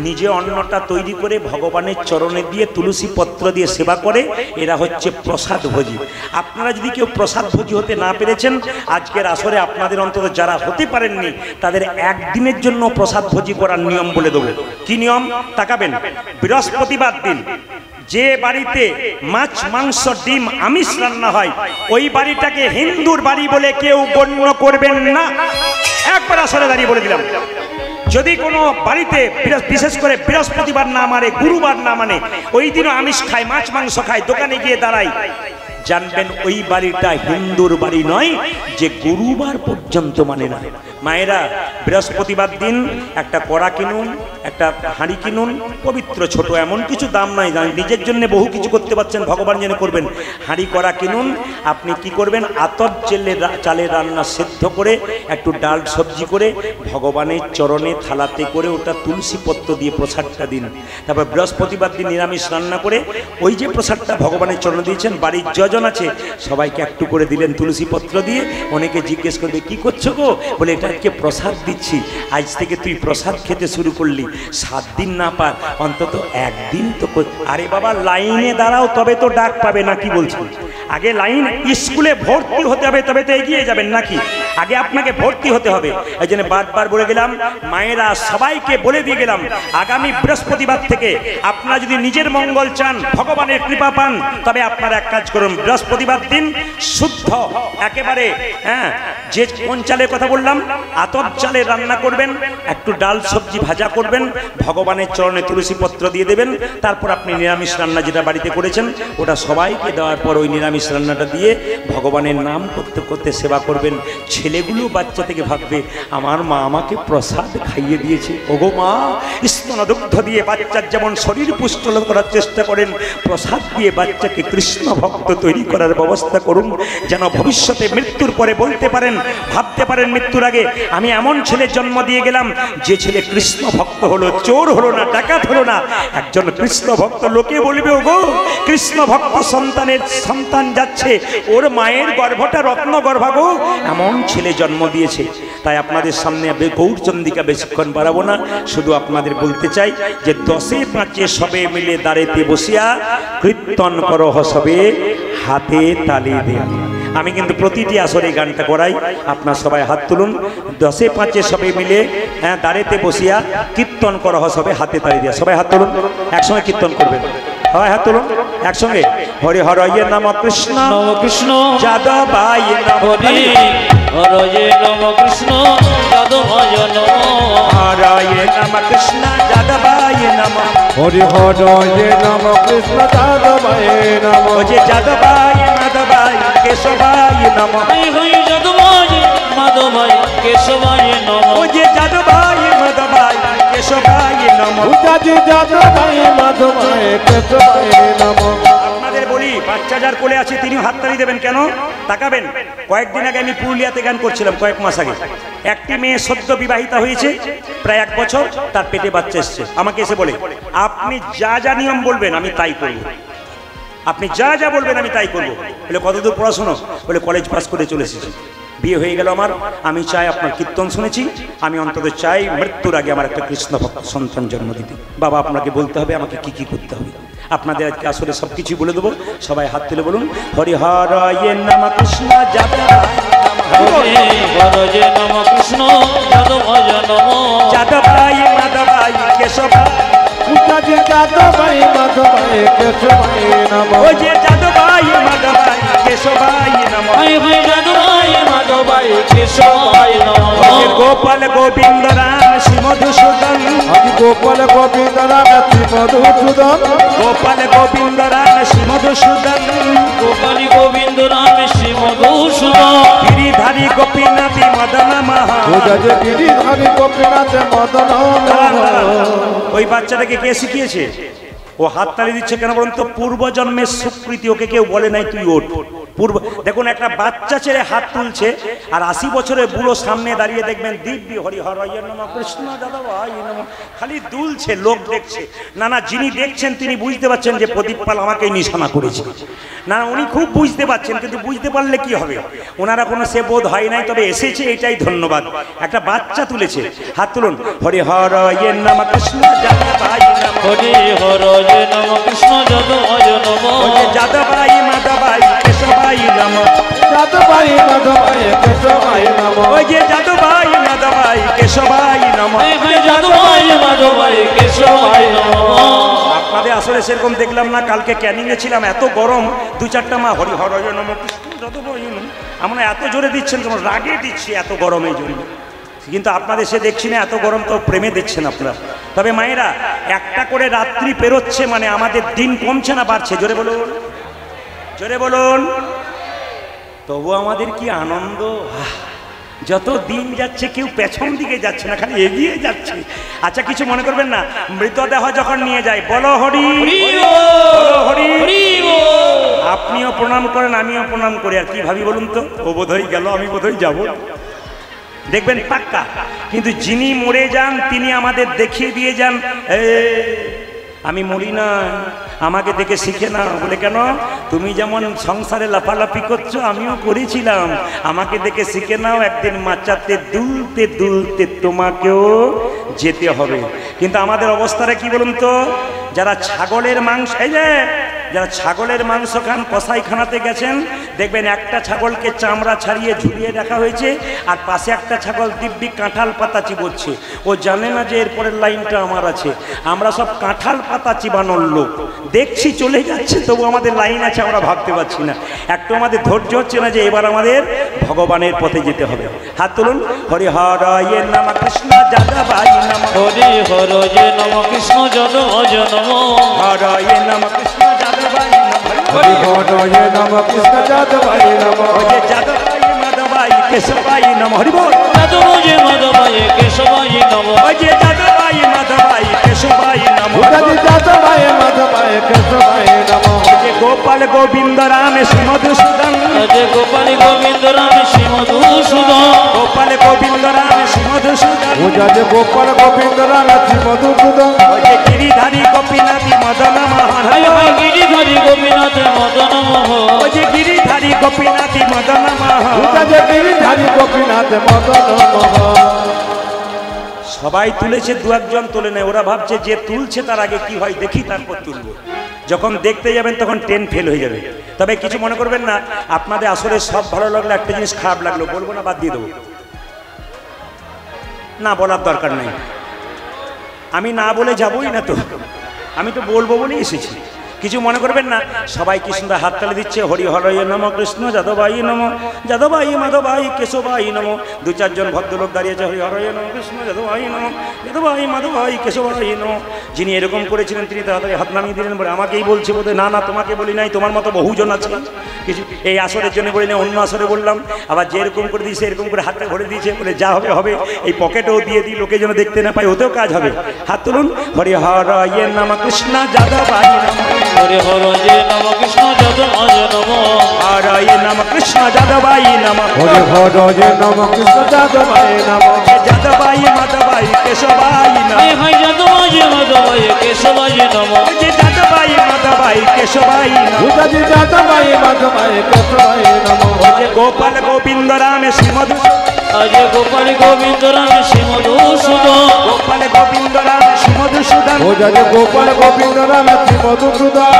নিজে অন্নটা তৈরি করে ভগবানের চরণে দিয়ে তুলসী পত্র দিয়ে সেবা করে, এরা হচ্ছে প্রসাদ ভোজি। আপনারা যদি কেউ প্রসাদ ভোজি হতে না পেরেছেন, আজকের আসরে আপনাদের অন্তত যারা হতে পারেননি, তাদের একদিনের জন্য প্রসাদ ভোজি করার নিয়ম বলে দেবো। কি নিয়ম? তাকাবেন, বৃহস্পতিবার দিন যে বাড়িতে মাছ মাংস ডিম আমিষ রান্না হয়, ওই বাড়িটাকে হিন্দুর বাড়ি বলে কেউ গণ্য করবেন না। একবার আসরে দাঁড়িয়ে বলে দিলাম, যদি কোনো বাড়িতে বিশেষ করে বৃহস্পতিবার না মানে, গুরুবার না মানে, ওই দিনও আমিষ খায়, মাছ মাংস খায়, দোকানে গিয়ে দাঁড়ায়, জানবেন ওই বাড়িটা হিন্দুর বাড়ি নয়, যে গুরুবার পর্যন্ত মানে না। মায়েরা, বৃহস্পতিবার দিন একটা কড়া কিনুন, একটা হাঁড়ি কিনুন, পবিত্র ছোট, এমন কিছু দাম নাই, নিজের জন্য বহু কিছু করতে পারছেন, ভগবান যেন করবেন। হাঁড়ি কড়া কিনুন। আপনি কি করবেন? আতপ চালের রান্না সেদ্ধ করে, একটু ডাল সবজি করে, ভগবানের চরণে থালাতে করে ওটা তুলসী পত্র দিয়ে প্রসাদটা দিন। তারপর বৃহস্পতিবার দিন নিরামিষ রান্না করে, ওই যে প্রসাদটা ভগবানের চরণে দিয়েছেন, বাড়ির যজন আছে সবাইকে একটু করে দিলেন তুলসী পত্র দিয়ে। অনেকে জিজ্ঞেস করবে, কি করছো গো? বলে এটা তোকে প্রসাদ দিচ্ছি, আজ থেকে তুই প্রসাদ খেতে শুরু করলি, 7 দিন না পার অন্তত একদিন তো আরে বাবা লাইনে দাঁড়াও তবে তো ডাক পাবে না, কি বলছেন? আগে লাইন স্কুলে ভর্তি হতে হবে তবে তো এগিয়ে যাবেন নাকি? আগে আপনাকে ভর্তি হতে হবে। এই জন্য বারবার বলে গেলাম, মায়েরা সবাইকে বলে দিয়ে গেলাম, আগামী বৃহস্পতিবার থেকে আপনারা যদি নিজের মঙ্গল চান, ভগবানের কৃপা পান, তবে আপনারা এক কাজ করুন, বৃহস্পতিবার দিন শুদ্ধ একেবারে, হ্যাঁ, যে কোন চালের কথা বললাম, আতপ চালে রান্না করবেন, একটু ডাল সবজি ভাজা করবেন, ভগবানের চরণে তুলসী পত্র দিয়ে দেবেন, তারপর আপনি নিরামিষ রান্না যেটা বাড়িতে করেছেন ওটা সবাইকে দেওয়ার পর ওই নিরামিষ রান্নাটা দিয়ে ভগবানের নাম করতে করতে সেবা করবেন। ছেলেগুলো বাচ্চা থেকে ভাববে আমার মা আমাকে প্রসাদ খাইয়ে দিয়েছে। ওগো মা, স্তনদুগ্ধ দিয়ে বাচ্চার যেমন শরীর পুষ্ট করার চেষ্টা করেন, প্রসাদ দিয়ে বাচ্চাকে কৃষ্ণ ভক্ত তৈরি করার ব্যবস্থা করুন, যেন ভবিষ্যতে মৃত্যুর পরে বলতে পারেন, ভাবতে পারেন মৃত্যুর আগে আমি এমন ছেলে জন্ম দিয়ে গেলাম যে ছেলে কৃষ্ণ ভক্ত হলো, চোর হলো না, ডাকাত হলো না, একজন কৃষ্ণ ভক্ত। লোকে বলবে ওগো কৃষ্ণ ভক্ত সন্তানের সন্তান যাচ্ছে, ওর মায়ের গর্ভটা রত্ন গর্ভা গো, এমন ছেলে জন্ম দিয়েছে। তাই আপনাদের সামনে গৌরচন্দিকা বেশিক্ষণ বাড়াবো না, শুধু আপনাদের বলতে চাই যে 10-5 সবে মিলে দাঁড়েতে বসিয়া কীর্তন করো সবে হাতে তালি দেয়া। আমি কিন্তু প্রতিটি আসরে গানটা করাই, আপনার সবাই হাত তুলুন। 10-5 সবে মিলে, হ্যাঁ, দাঁড়েতে বসিয়া কীর্তন করো সবে হাতে তালি দেয়া। সবাই হাত তুলুন, একসঙ্গে কীর্তন করবেন। হয় হাত তুলুন একসঙ্গে। হরে হরয়ে নম কৃষ্ণ নম কৃষ্ণ যাদবায় নম, হরে হরয়ে নম কৃষ্ণ যাদবায় নম, হরয়ে নম কৃষ্ণ যাদবায় নম, হরি হরয়ে নম কৃষ্ণ যাদবায় নম, ও যে যাদবায় মাধবায় কেশবায় নম, হরি হরি যাদবায় মাধবায় কেশবায় নম, ও যে যাদবায় মাধবায় কেশবায় নম। উজাজি যাদবায় মাধবায় কেশবায় নম। আপনাদের বলি, বাচ্চা যার কোলে আছে তিনি হাততালি দেবেন কেন? তাকাবেন। কয়েকদিন আগে আমি পুরুলিয়াতে গান করছিলাম, কয়েক মাস আগে। একটি মেয়ে সদ্য বিবাহিতা হয়েছে, প্রায় 1 বছর, তার পেটে বাচ্চা এসছে। আমাকে এসে বলে আপনি যা যা নিয়ম বলবেন আমি তাই করব, আপনি যা যা বলবেন আমি তাই করব। বলে কতদূর পড়াশোনা? বলে কলেজ পাস করে চলে এসেছি, বিয়ে হয়ে গেল আমার। আমি চাই আপনার কীর্তন শুনেছি, আমি অন্তত চাই মৃত্যুর আগে আমার একটা কৃষ্ণ ভক্ত সন্তান জন্ম দিতে। বাবা আপনাকে বলতে হবে আমাকে কি কি করতে হবে। আপনাদের আজকে আসলে সব কিছুই বলে দেবো। সবাই হাত তুলে বলুন, হরি হরয়ে নম কৃষ্ণ যাদবায় হরয়ে নম কৃষ্ণ যাদবায় নম, যাদবায় মাধবায় কেশবায়, উজাজি যাদবায় মাধবায় কেশবায় নম, ও যে যাদবায় মাধবায় কেশবায় নম, হরি হরি যাদবায় মাধবায় কেশবায় নম, গোপাল গোবিন্দ রাম শ্রী মধুসূদন, হরি গোপাল গোবিন্দ রাম শ্রী মধুসূদন, গোপাল গোবিন্দ রাম শ্রী মধুসূদন, গোপালী গোবিন্দ রাম শ্রী মধুসূদন, গিরিধারী গোপীনাথী মদন মহা। উজাজি গিরিধারী গোপীনাথ মদন মোহন। ওই বাচ্চাটাকে কে শিখিয়েছে? ও হাততালি দিচ্ছে কেন বলুন তো? পূর্বজন্মের স্বীকৃতি। ওকে কেউ বলে নাই তুই ওঠ। পূর্ব দেখুন, একটা বাচ্চা ছেলে হাত তুলছে, আর 80 বছরের বুড়ো সামনে দাঁড়িয়ে দেখবেন দিব্যি হরি হরয়ে নম কৃষ্ণ যাদবায় নম, খালি দুলছে, লোক দেখছে। না না, যিনি দেখছেন তিনি বুঝতে পারছেন যে প্রদীপ পাল আমাকেই নিশানা করেছে। না, উনি খুব বুঝতে পারছেন, কিন্তু বুঝতে পারলে কি হবে, ওনারা কোনো সে বোধ হয় নাই, তবে এসেছে, এটাই ধন্যবাদ। একটা বাচ্চা তুলেছে, হাত তুলুন। হরি হরয়ে নম কৃষ্ণ যাদবায় নম, হরি হরয়ে নম কৃষ্ণ যাদবায় নম, যাদবায় মাধবায় কেশবায় নম, যাদবায় মাধবায় কেশবায় নম, ওই যে যাদবায় মাধবায় কেশবায় নম, হরি হরি যাদবায় মাধবায় কেশবায় নম। আপনাদের আসলে সেরকম দেখলাম না। কালকে ক্যানিংয়ে ছিলাম, এত গরম, 2-4টা মা হরি হরয়ে নম কৃষ্ণ যাদবায় নম, আমরা এত জোরে দিচ্ছেন, তোমার রাগে দিচ্ছি এত গরমের জন্য। কিন্তু আপনাদের সে দেখছি না, এত গরম তো প্রেমে দিচ্ছেন আপনারা। তবে মায়েরা, একটা করে রাত্রি পেরোচ্ছে মানে আমাদের দিন কমছে না বাড়ছে? জোরে বলুন, জোরে বলুন। তবু আমাদের কি আনন্দ! যত দিন যাচ্ছে কেউ পেছন দিকে যাচ্ছে না, খালি এগিয়ে যাচ্ছে। আচ্ছা, কিছু মনে করবেন না, মৃতদেহ যখন নিয়ে যায় বলো হরি বলো হরি, আপনিও প্রণাম করেন আমিও প্রণাম করি। আর কি ভাবি বলুন তো, ও বোধহয় গেল, আমি বোধহয় যাব, দেখবেন পাক্কা। কিন্তু যিনি মরে যান তিনি আমাদের দেখিয়ে দিয়ে যান, আমি মরি না, আমাকে দেখে শিখে না। বলে কেন? তুমি যেমন সংসারে লাফালাফি করছো আমিও করেছিলাম, আমাকে দেখে শিখে নাও, একদিন মাচাতে দুলতে দুলতে তোমাকেও যেতে হবে। কিন্তু আমাদের অবস্থাটা কি বলুন তো? যারা ছাগলের মাংস, এই যে যারা ছাগলের মাংস খান, কসাইখানাতে গেছেন, দেখবেন একটা ছাগলকে চামড়া ছাড়িয়ে ঝুলিয়ে রাখা হয়েছে, আর পাশে একটা ছাগল দিব্যি কাঁঠাল পাতা চিবোচ্ছে। ও জানে না যে এরপরের লাইনটা আমার আছে। আমরা সব কাঁঠাল পাতা চিবানোর লোক, দেখছি চলে যাচ্ছে, তবু আমাদের লাইন আছে, আমরা ভাবতে পারছি না। একটু আমাদের ধৈর্য হচ্ছে না যে এবার আমাদের ভগবানের পথে যেতে হবে। হাত তুলুন। হরি হরয়ে নমঃ কৃষ্ণ যাদবায় নমঃ, হরি হরয়ে নমঃ কৃষ্ণ যাদবায় নমঃ, হরয়ে নমঃ কৃষ্ণ যাদবায় নমঃ, হরি হরয়ে নমঃ কৃষ্ণ যাদবায় নমঃ, ওই যে যাদবায় মাধবায় কেশবায় নমঃ। হরি বল। যাদবায় মাধবায় কেশবায় নমঃ, ওই যে যাদবায় মাধবায় কেশবায় নমঃ, উদাজি যাদবায় মাধবায় কেশবায় নমঃ, ওই যে গোপাল গোবিন্দ রাম শ্রী মধুসূদন, যে গোপাল গোবিন্দ রাম শ্রী মধুসূদন, গোপাল গোবিন্দ রাম শ্রী মধুসূদন, উদাজি গোপাল গোবিন্দ রাম শ্রী মধুসূদন, ওই যে গিরিধারী গোপীনাথী মদন মোহন, হায় হায় গিরিধারী গোপীনাথ মদন মোহন, ওই যে গিরিধারী গোপীনাথী মদন মোহন। উদাজি গিরিধারী গোপীনাথ মদন মোহন। সবাই তুলেছে, দু একজন তোলে নেয়। ওরা ভাবছে যে তুলছে তার আগে কি হয় দেখি, তারপর তুলবো। যখন দেখতে যাবেন তখন ট্রেন ফেল হয়ে যাবে। তবে কিছু মনে করবেন না, আপনাদের আসলে সব ভালো লাগলো, একটা জিনিস খারাপ লাগলো, বলবো না, বাদ দিয়ে দেবো না, বলার দরকার নেই। আমি না বলে যাবোই না, তো আমি তো বলবো বলেই এসেছি। কিছু মনে করবেন না। সবাই কি সুন্দর হাততালি দিচ্ছে। হরি হরয়ে নমঃ কৃষ্ণ যাদবায় নমঃ, যাদবায় মাধবায় কেশবায় নমঃ। দু চারজন ভদ্রলোক দাঁড়িয়েছে। হরি হরয়ে নমঃ কৃষ্ণ যাদবায় নমঃ, যাদবায় মাধবায় কেশবায় নমঃ। যিনি এরকম করেছিলেন তিনি তাড়াতাড়ি হাত নামিয়ে দিলেন। বলে আমাকেই বলছে বোধ হয়। না না, তোমাকে বলি নাই, তোমার মতো বহুজন আছে। কিছু এই আসরের জন্য বলি না, অন্য আসরে বললাম। আবার যে এরকম করে দিয়েছে, এরকম করে হাতটা ভরে দিয়েছে, বলে যা হবে হবে, এই পকেটেও দিয়ে দিই, লোকে যেন দেখতে না পায়, ওতেও কাজ হবে। হাত তুলুন। হরি হরয়ে নমঃ কৃষ্ণ যাদবায় নমঃ, হরি হরয়ে নমঃ কৃষ্ণ যাদবায় নমঃ, হরয়ে নমঃ কৃষ্ণ যাদবায় নমঃ, হরি হরয়ে নমঃ কৃষ্ণ যাদবায় নমঃ, যাদবায় মাধবায় কেশবায় নমঃ, হায় হায় যাদবায় মাধবায় কেশবায় নমঃ, যাদবায় মাধবায় কেশবায় নমঃ, উদাজি যাদবায় মাধবায় কেশবায় নমঃ, গোপাল গোবিন্দ রাম শ্রী মধুসূদন, আজ গোপাল গোবিন্দ রাম শ্রী মধুসূদন, গোপাল গোবিন্দ রাম শ্রী মধুসূদন, উদাজি গোপাল গোবিন্দ রাম শ্রী মধুসূদন,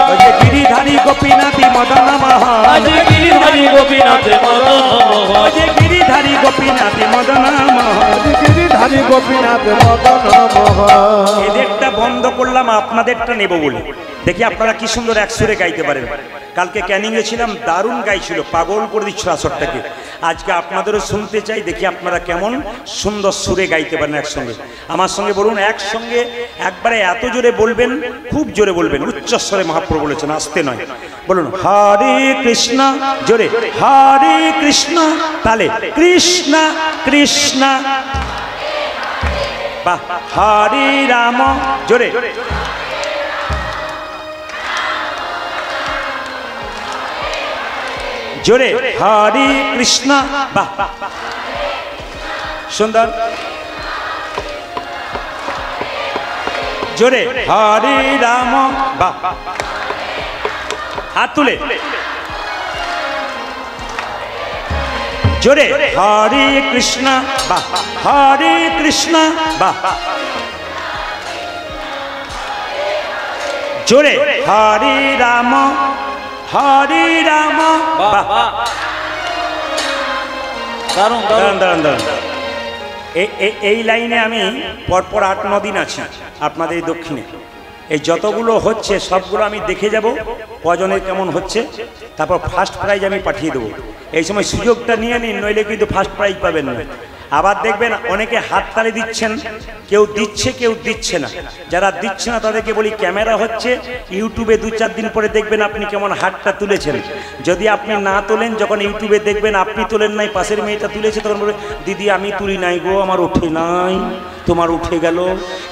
গিরিধারী গোপীনাথী মদন মোহন, আজ গিরিধারী গোপীনাথ মদন মোহন, গিরিধারী গোপীনাথী মদন মোহন। গিরিধারী গোপীনাথ মদন মোহন। এদেরটা বন্ধ করলাম, আপনাদেরটা নেব বলে। দেখি আপনারা কি সুন্দর এক সুরে গাইতে পারেন। কালকে ক্যানিংয়ে ছিলাম, দারুণ গাইছিল, পাগল করে দিচ্ছিল আসরটাকে। আজকে আপনাদেরও শুনতে চাই, দেখি আপনারা কেমন সুন্দর সুরে গাইতে পারেন একসঙ্গে। আমার সঙ্গে বলুন, একসঙ্গে একবারে এত জোরে বলবেন, খুব জোরে বলবেন, উচ্চস্বরে মহাপ্রভু বলেছেন, আসতে নয়। বলুন হরে কৃষ্ণ, জোরে হরে কৃষ্ণ, তালে কৃষ্ণ কৃষ্ণ, বাহ, হরে রাম, জোরে জোরে হরে কৃষ্ণ, বাহ, সুন্দর, জোরে হরে রাম, বাহ, হাত তুলে জোরে হরে কৃষ্ণ, বাহ, হরে কৃষ্ণ, বাহ, জোরে হরে রাম, হরে রাম, বাহ। দারুণ দাঁড়ান দারুণ দাঁড়ান দাঁড়ান, এই লাইনে আমি পরপর 8-9 দিন আছি আপনাদের এই দক্ষিণে। এই যতগুলো হচ্ছে সবগুলো আমি দেখে যাব কজনের কেমন হচ্ছে, তারপর ফার্স্ট প্রাইজ আমি পাঠিয়ে দেবো। এই সময় সুযোগটা নিয়ে নিন, নইলে কিন্তু ফার্স্ট প্রাইজ পাবেন না। আবার দেখবেন অনেকে হাততালি দিচ্ছেন, কেউ দিচ্ছে কেউ দিচ্ছে না। যারা দিচ্ছে না তাদেরকে বলি, ক্যামেরা হচ্ছে, ইউটিউবে 2-4 দিন পরে দেখবেন আপনি কেমন হাতটা তুলেছেন। যদি আপনি না তোলেন, যখন ইউটিউবে দেখবেন আপনি তোলেন নাই, পাশের মেয়েটা তুলেছে, তখন বলবে দিদি আমি তুলি নাই গো, আমার উঠে নাই, তোমার উঠে গেল।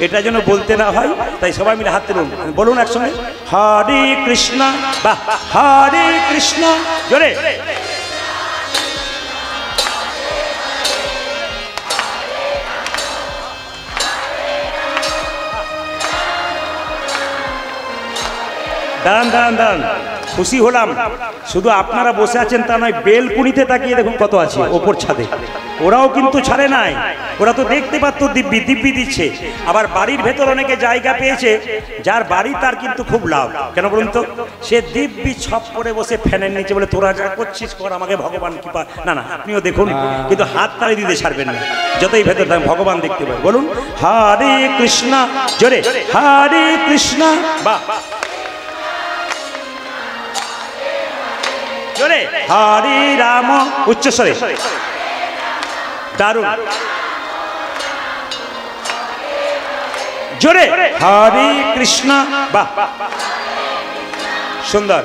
এটা যেন বলতে না হয়, তাই সবাই মিলে হাত তুলুন, বলুন একসঙ্গে হরে কৃষ্ণ, বাহ, হরে কৃষ্ণ, জোরে দাঁড়ান দাঁড়ান দাঁড়ান, খুশি হলাম। শুধু আপনারা বসে আছেন তা নয়, বেলকুনিতে তাকিয়ে দেখুন কত আছে ওপর ছাদে। ওরাও কিন্তু ছাড়ে নাই, ওরা তো দেখতে পাচ্ছ দিব্যি দিব্যি দিচ্ছে। আবার বাড়ির ভেতর অনেকে জায়গা পেয়েছে, যার বাড়ি তার কিন্তু খুব লাভ। কেন বলুন তো? সে দিব্যি ছপ করে বসে ফ্যানের নিচে বলে তোরা যা করছিস কর, আমাকে ভগবান কৃপা। না না, আপনিও দেখুন, কিন্তু হাত তালি দিতে ছাড়বেন না, যতই ভেতর ভগবান দেখতে পাই। বলুন হরে কৃষ্ণ, জোরে হরে কৃষ্ণ, বাহ জোরে হরে রাম, উচ্চস্বরে, দারুণ, জোরে হরে কৃষ্ণ, বাহ সুন্দর,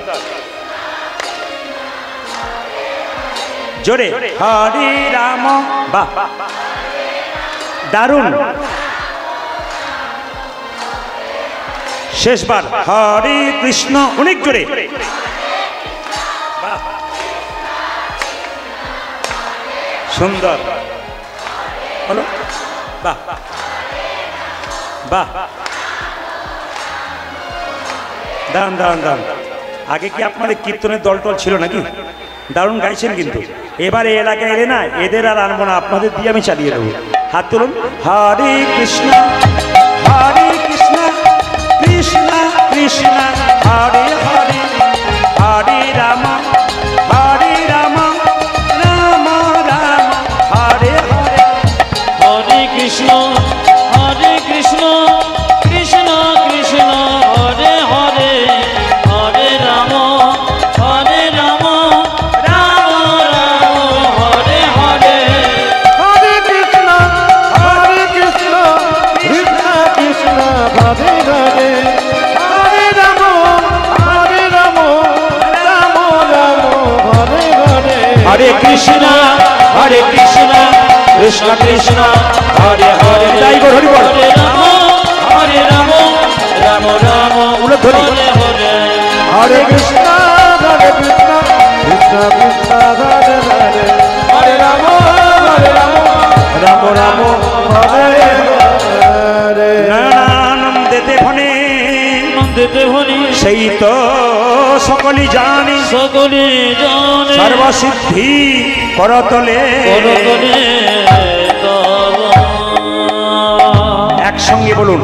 জোরে হরে রাম, বাহ দারুণ, শেষবার হরে কৃষ্ণ, অনেক জোরে, বাহ সুন্দর, বলো বাহ বাহ। দাঁড়ান দাঁড়ান দাঁড়ান, আগে কি আপনাদের কীর্তনের দল টল ছিল নাকি? দারুণ গাইছেন কিন্তু। এবার এই এলাকায় এলে না, এদের আর আনবো না, আপনাদের দিয়ে আমি চালিয়ে দেবো। হাত তুলুন, হরে কৃষ্ণ হরে কৃষ্ণ কৃষ্ণ কৃষ্ণ হরে হরে, হরে রাম হরে রাম রাম রাম হরে হরে, হরে কৃষ্ণ কৃষ্ণ কৃষ্ণ হরে হরে, হরে রাম রাম রাম হরে হরে, হরে কৃষ্ণ কৃষ্ণ কৃষ্ণ হরে হরে, হরে রাম রাম রাম হরে হরে, হরে কৃষ্ণ কৃষ্ণ কৃষ্ণ হরে হরে, জয় গো হরি বল, হরে রাম রাম রাম উলধ্বনি, হরে হরে কৃষ্ণ কৃষ্ণ কৃষ্ণ হরে হরে, হরে রাম রাম রাম হরে হরে, নয়নানন্দেতে ভনে নন্দিতে হরি, সেই তো সকলি জানি, সকলে জানে সর্বসিদ্ধি করতলে, করতলে তব। একসঙ্গে বলুন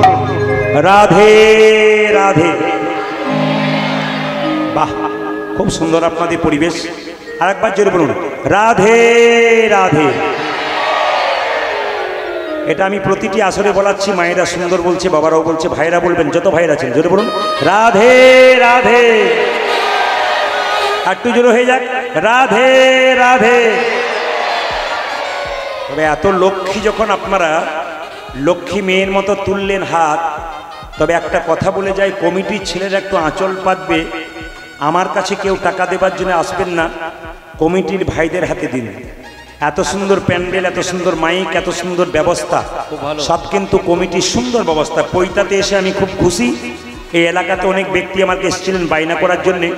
রাধে রাধে। বাহ, খুব সুন্দর আপনাদের পরিবেশ। আর একবার জোরে বলুন রাধে রাধে। এটা আমি প্রতিটি আসরে বলাচ্ছি, মায়েরা সুন্দর বলছে, বাবারাও বলছে, ভাইরা বলবেন, যত ভাইরা আছেন জোরে বলুন রাধে রাধে। আর একটু জোরে হয়ে যাক, রাধে রাধে। তবে এত লক্ষ্মী যখন আপনারা লক্ষ্মী মেয়ের মতো তুললেন হাত, তবে একটা কথা বলে যাই, কমিটির ছেলেরা একটু আঁচল পাতবে। আমার কাছে কেউ টাকা দেবার জন্য আসবেন না, কমিটির ভাইদের হাতে দিন। এত সুন্দর প্যান্ডেল, এত সুন্দর মাইক, এত সুন্দর ব্যবস্থা, সব কিন্তু কমিটির সুন্দর ব্যবস্থা। পৈতাতে এসে আমি খুব খুশি। এই এলাকাতে অনেক ব্যক্তি আমাকে এসেছিলেন বায়না করার জন্যে,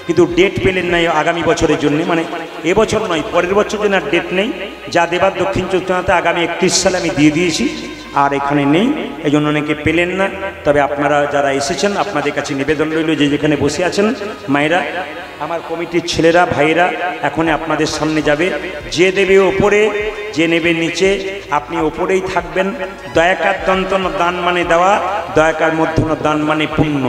কিন্তু ডেট পেলেন না আগামী বছরের জন্য, মানে এবছর নয় পরের বছর জন্য আর ডেট নেই। যা দেবার দক্ষিণ চৈতন্যতে আগামী 31 সালে আমি দিয়ে দিয়েছি, আর এখানে নেই, এই জন্য অনেকে পেলেন না। তবে আপনারা যারা এসেছেন, আপনাদের কাছে নিবেদন রইল, যে যেখানে বসে আছেন মায়েরা, আমার কমিটির ছেলেরা ভাইরা এখন আপনাদের সামনে যাবে। যে দেবে ওপরে, যে নেবে নিচে, আপনি ওপরেই থাকবেন। দয়াকার দন্তন দান মানে দেওয়া, দয়াকার মধ্যন দান মানে পুণ্য।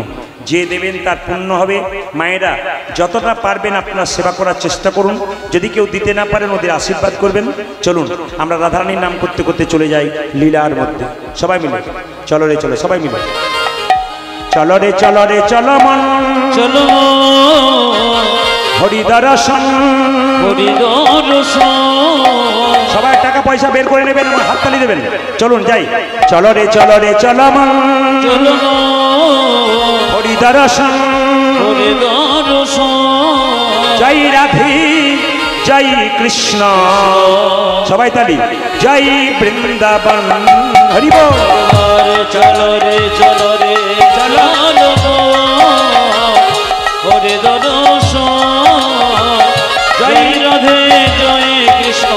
যে দেবেন তার পুণ্য হবে। মায়েরা যতটা পারবেন আপনারা সেবা করার চেষ্টা করুন। যদি কেউ দিতে না পারেন, ওদের আশীর্বাদ করবেন। চলুন আমরা রাধারানীর নাম করতে করতে চলে যাই লীলার মধ্যে। সবাই মিলে চলো রে চলো, সবাই মিলে চলো রে চলো রে চলো মন, চলো হরি দর্শন, হরি দর্শন। সবাই টাকা পয়সা বের করে নেবেন, আমার হাততালি দেবেন। চলুন যাই, চলো রে চলো রে চলো মন, চলো হরি দর্শন, হরি দর্শন। জয় রাধে জয় কৃষ্ণ, সবাই তালি, জয় বৃন্দাবন, হরি বল। চলো রে চলো রে চলো হরি দর্শন। জয় রাধে জয় কৃষ্ণ,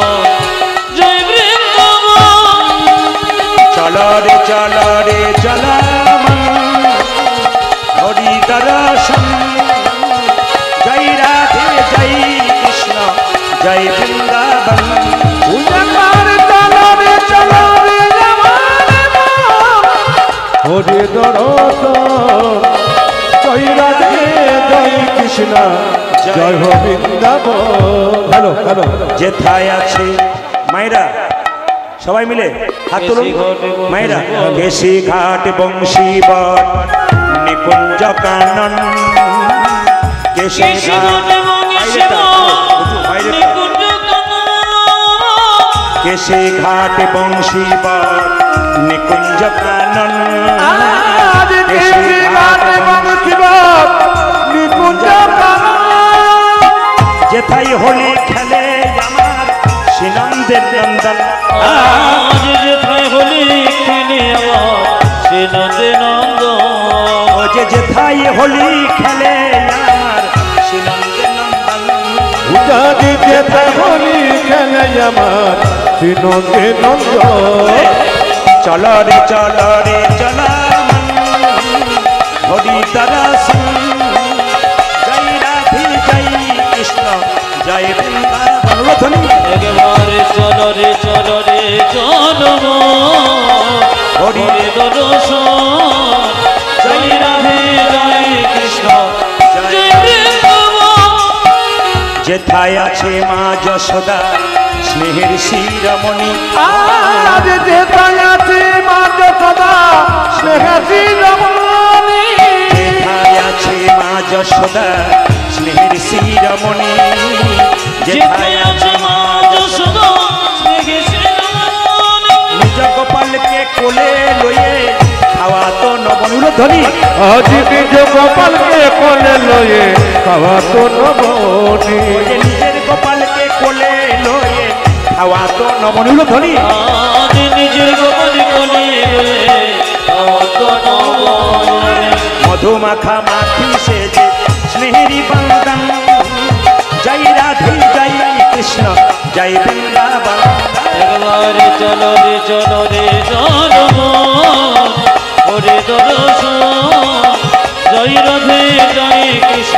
জয় বৃন্দাবন। চলো রে চলো রে চলো মন, হরি দর্শন, বৃন্দাবন উজাগার চলো রে আমার মন, হরে দর্শন জয় রাধে জয় কৃষ্ণ জয় হো বৃন্দাবন। হ্যালো হ্যালো যেথায় আছে মায়েরা সবাই মিলে হাত তুলুন মায়েরা কেশি ঘাট বংশী বট নিকুঞ্জ কানন কেশি ঘাট কেশি ঘাট বংশী বট নিকুঞ্জ কানন আজ কেশি ঘাট বংশী বট নিকুঞ্জ কানন। যেথায় হোলি খেলে আমার শ্রীনন্দের নন্দন আজ যেথায় হোলি খেলে আমার শ্রীনন্দে নন্দন ও যে যেথায় হোলি খেলে আমার শ্রীনন্দের নন্দন উজাগি যেতে হোলি খেলে আমার শ্রীনন্দে নন্দন। চল রে হরি দর্শন জয় রাধে জয় কৃষ্ণ জয় বৃন্দাবন ধ্বনি একবারে চলো রে চলো হরি হরে দর্শন জয় রাধে জয় কৃষ্ণ জয় বৃন্দাবন। যেথায় আছে মা যশোদা স্নেহের শিরমণি আজ যেতায় আছে মা যশোদা স্নেহাসী রমণী। যেথায় আছে মা যশোদা স্নেহের শিরমণি যেথায় আছে মা যশোদা স্নেহে শিরোমণি। নিজ গোপালকে কোলে লয়ে খাওয়া তো নবনুর ধ্বনি আজ নিজ গোপালকে কোলে লয়ে খাওয়া তো নবনী। ওরে নিজের গোপালকে কোলে লয়ে খাওয়া তো নবনুর ধ্বনি আজ নিজের গোপন কোলে অত নবনে। মধুমাখা মাখি সেজে স্নেহেরি বন্দন জয় রাধে জয় কৃষ্ণ জয় বৃন্দাবন একবারে চলো রে চলো হরে দর্শন জয় রাধে জয় কৃষ্ণ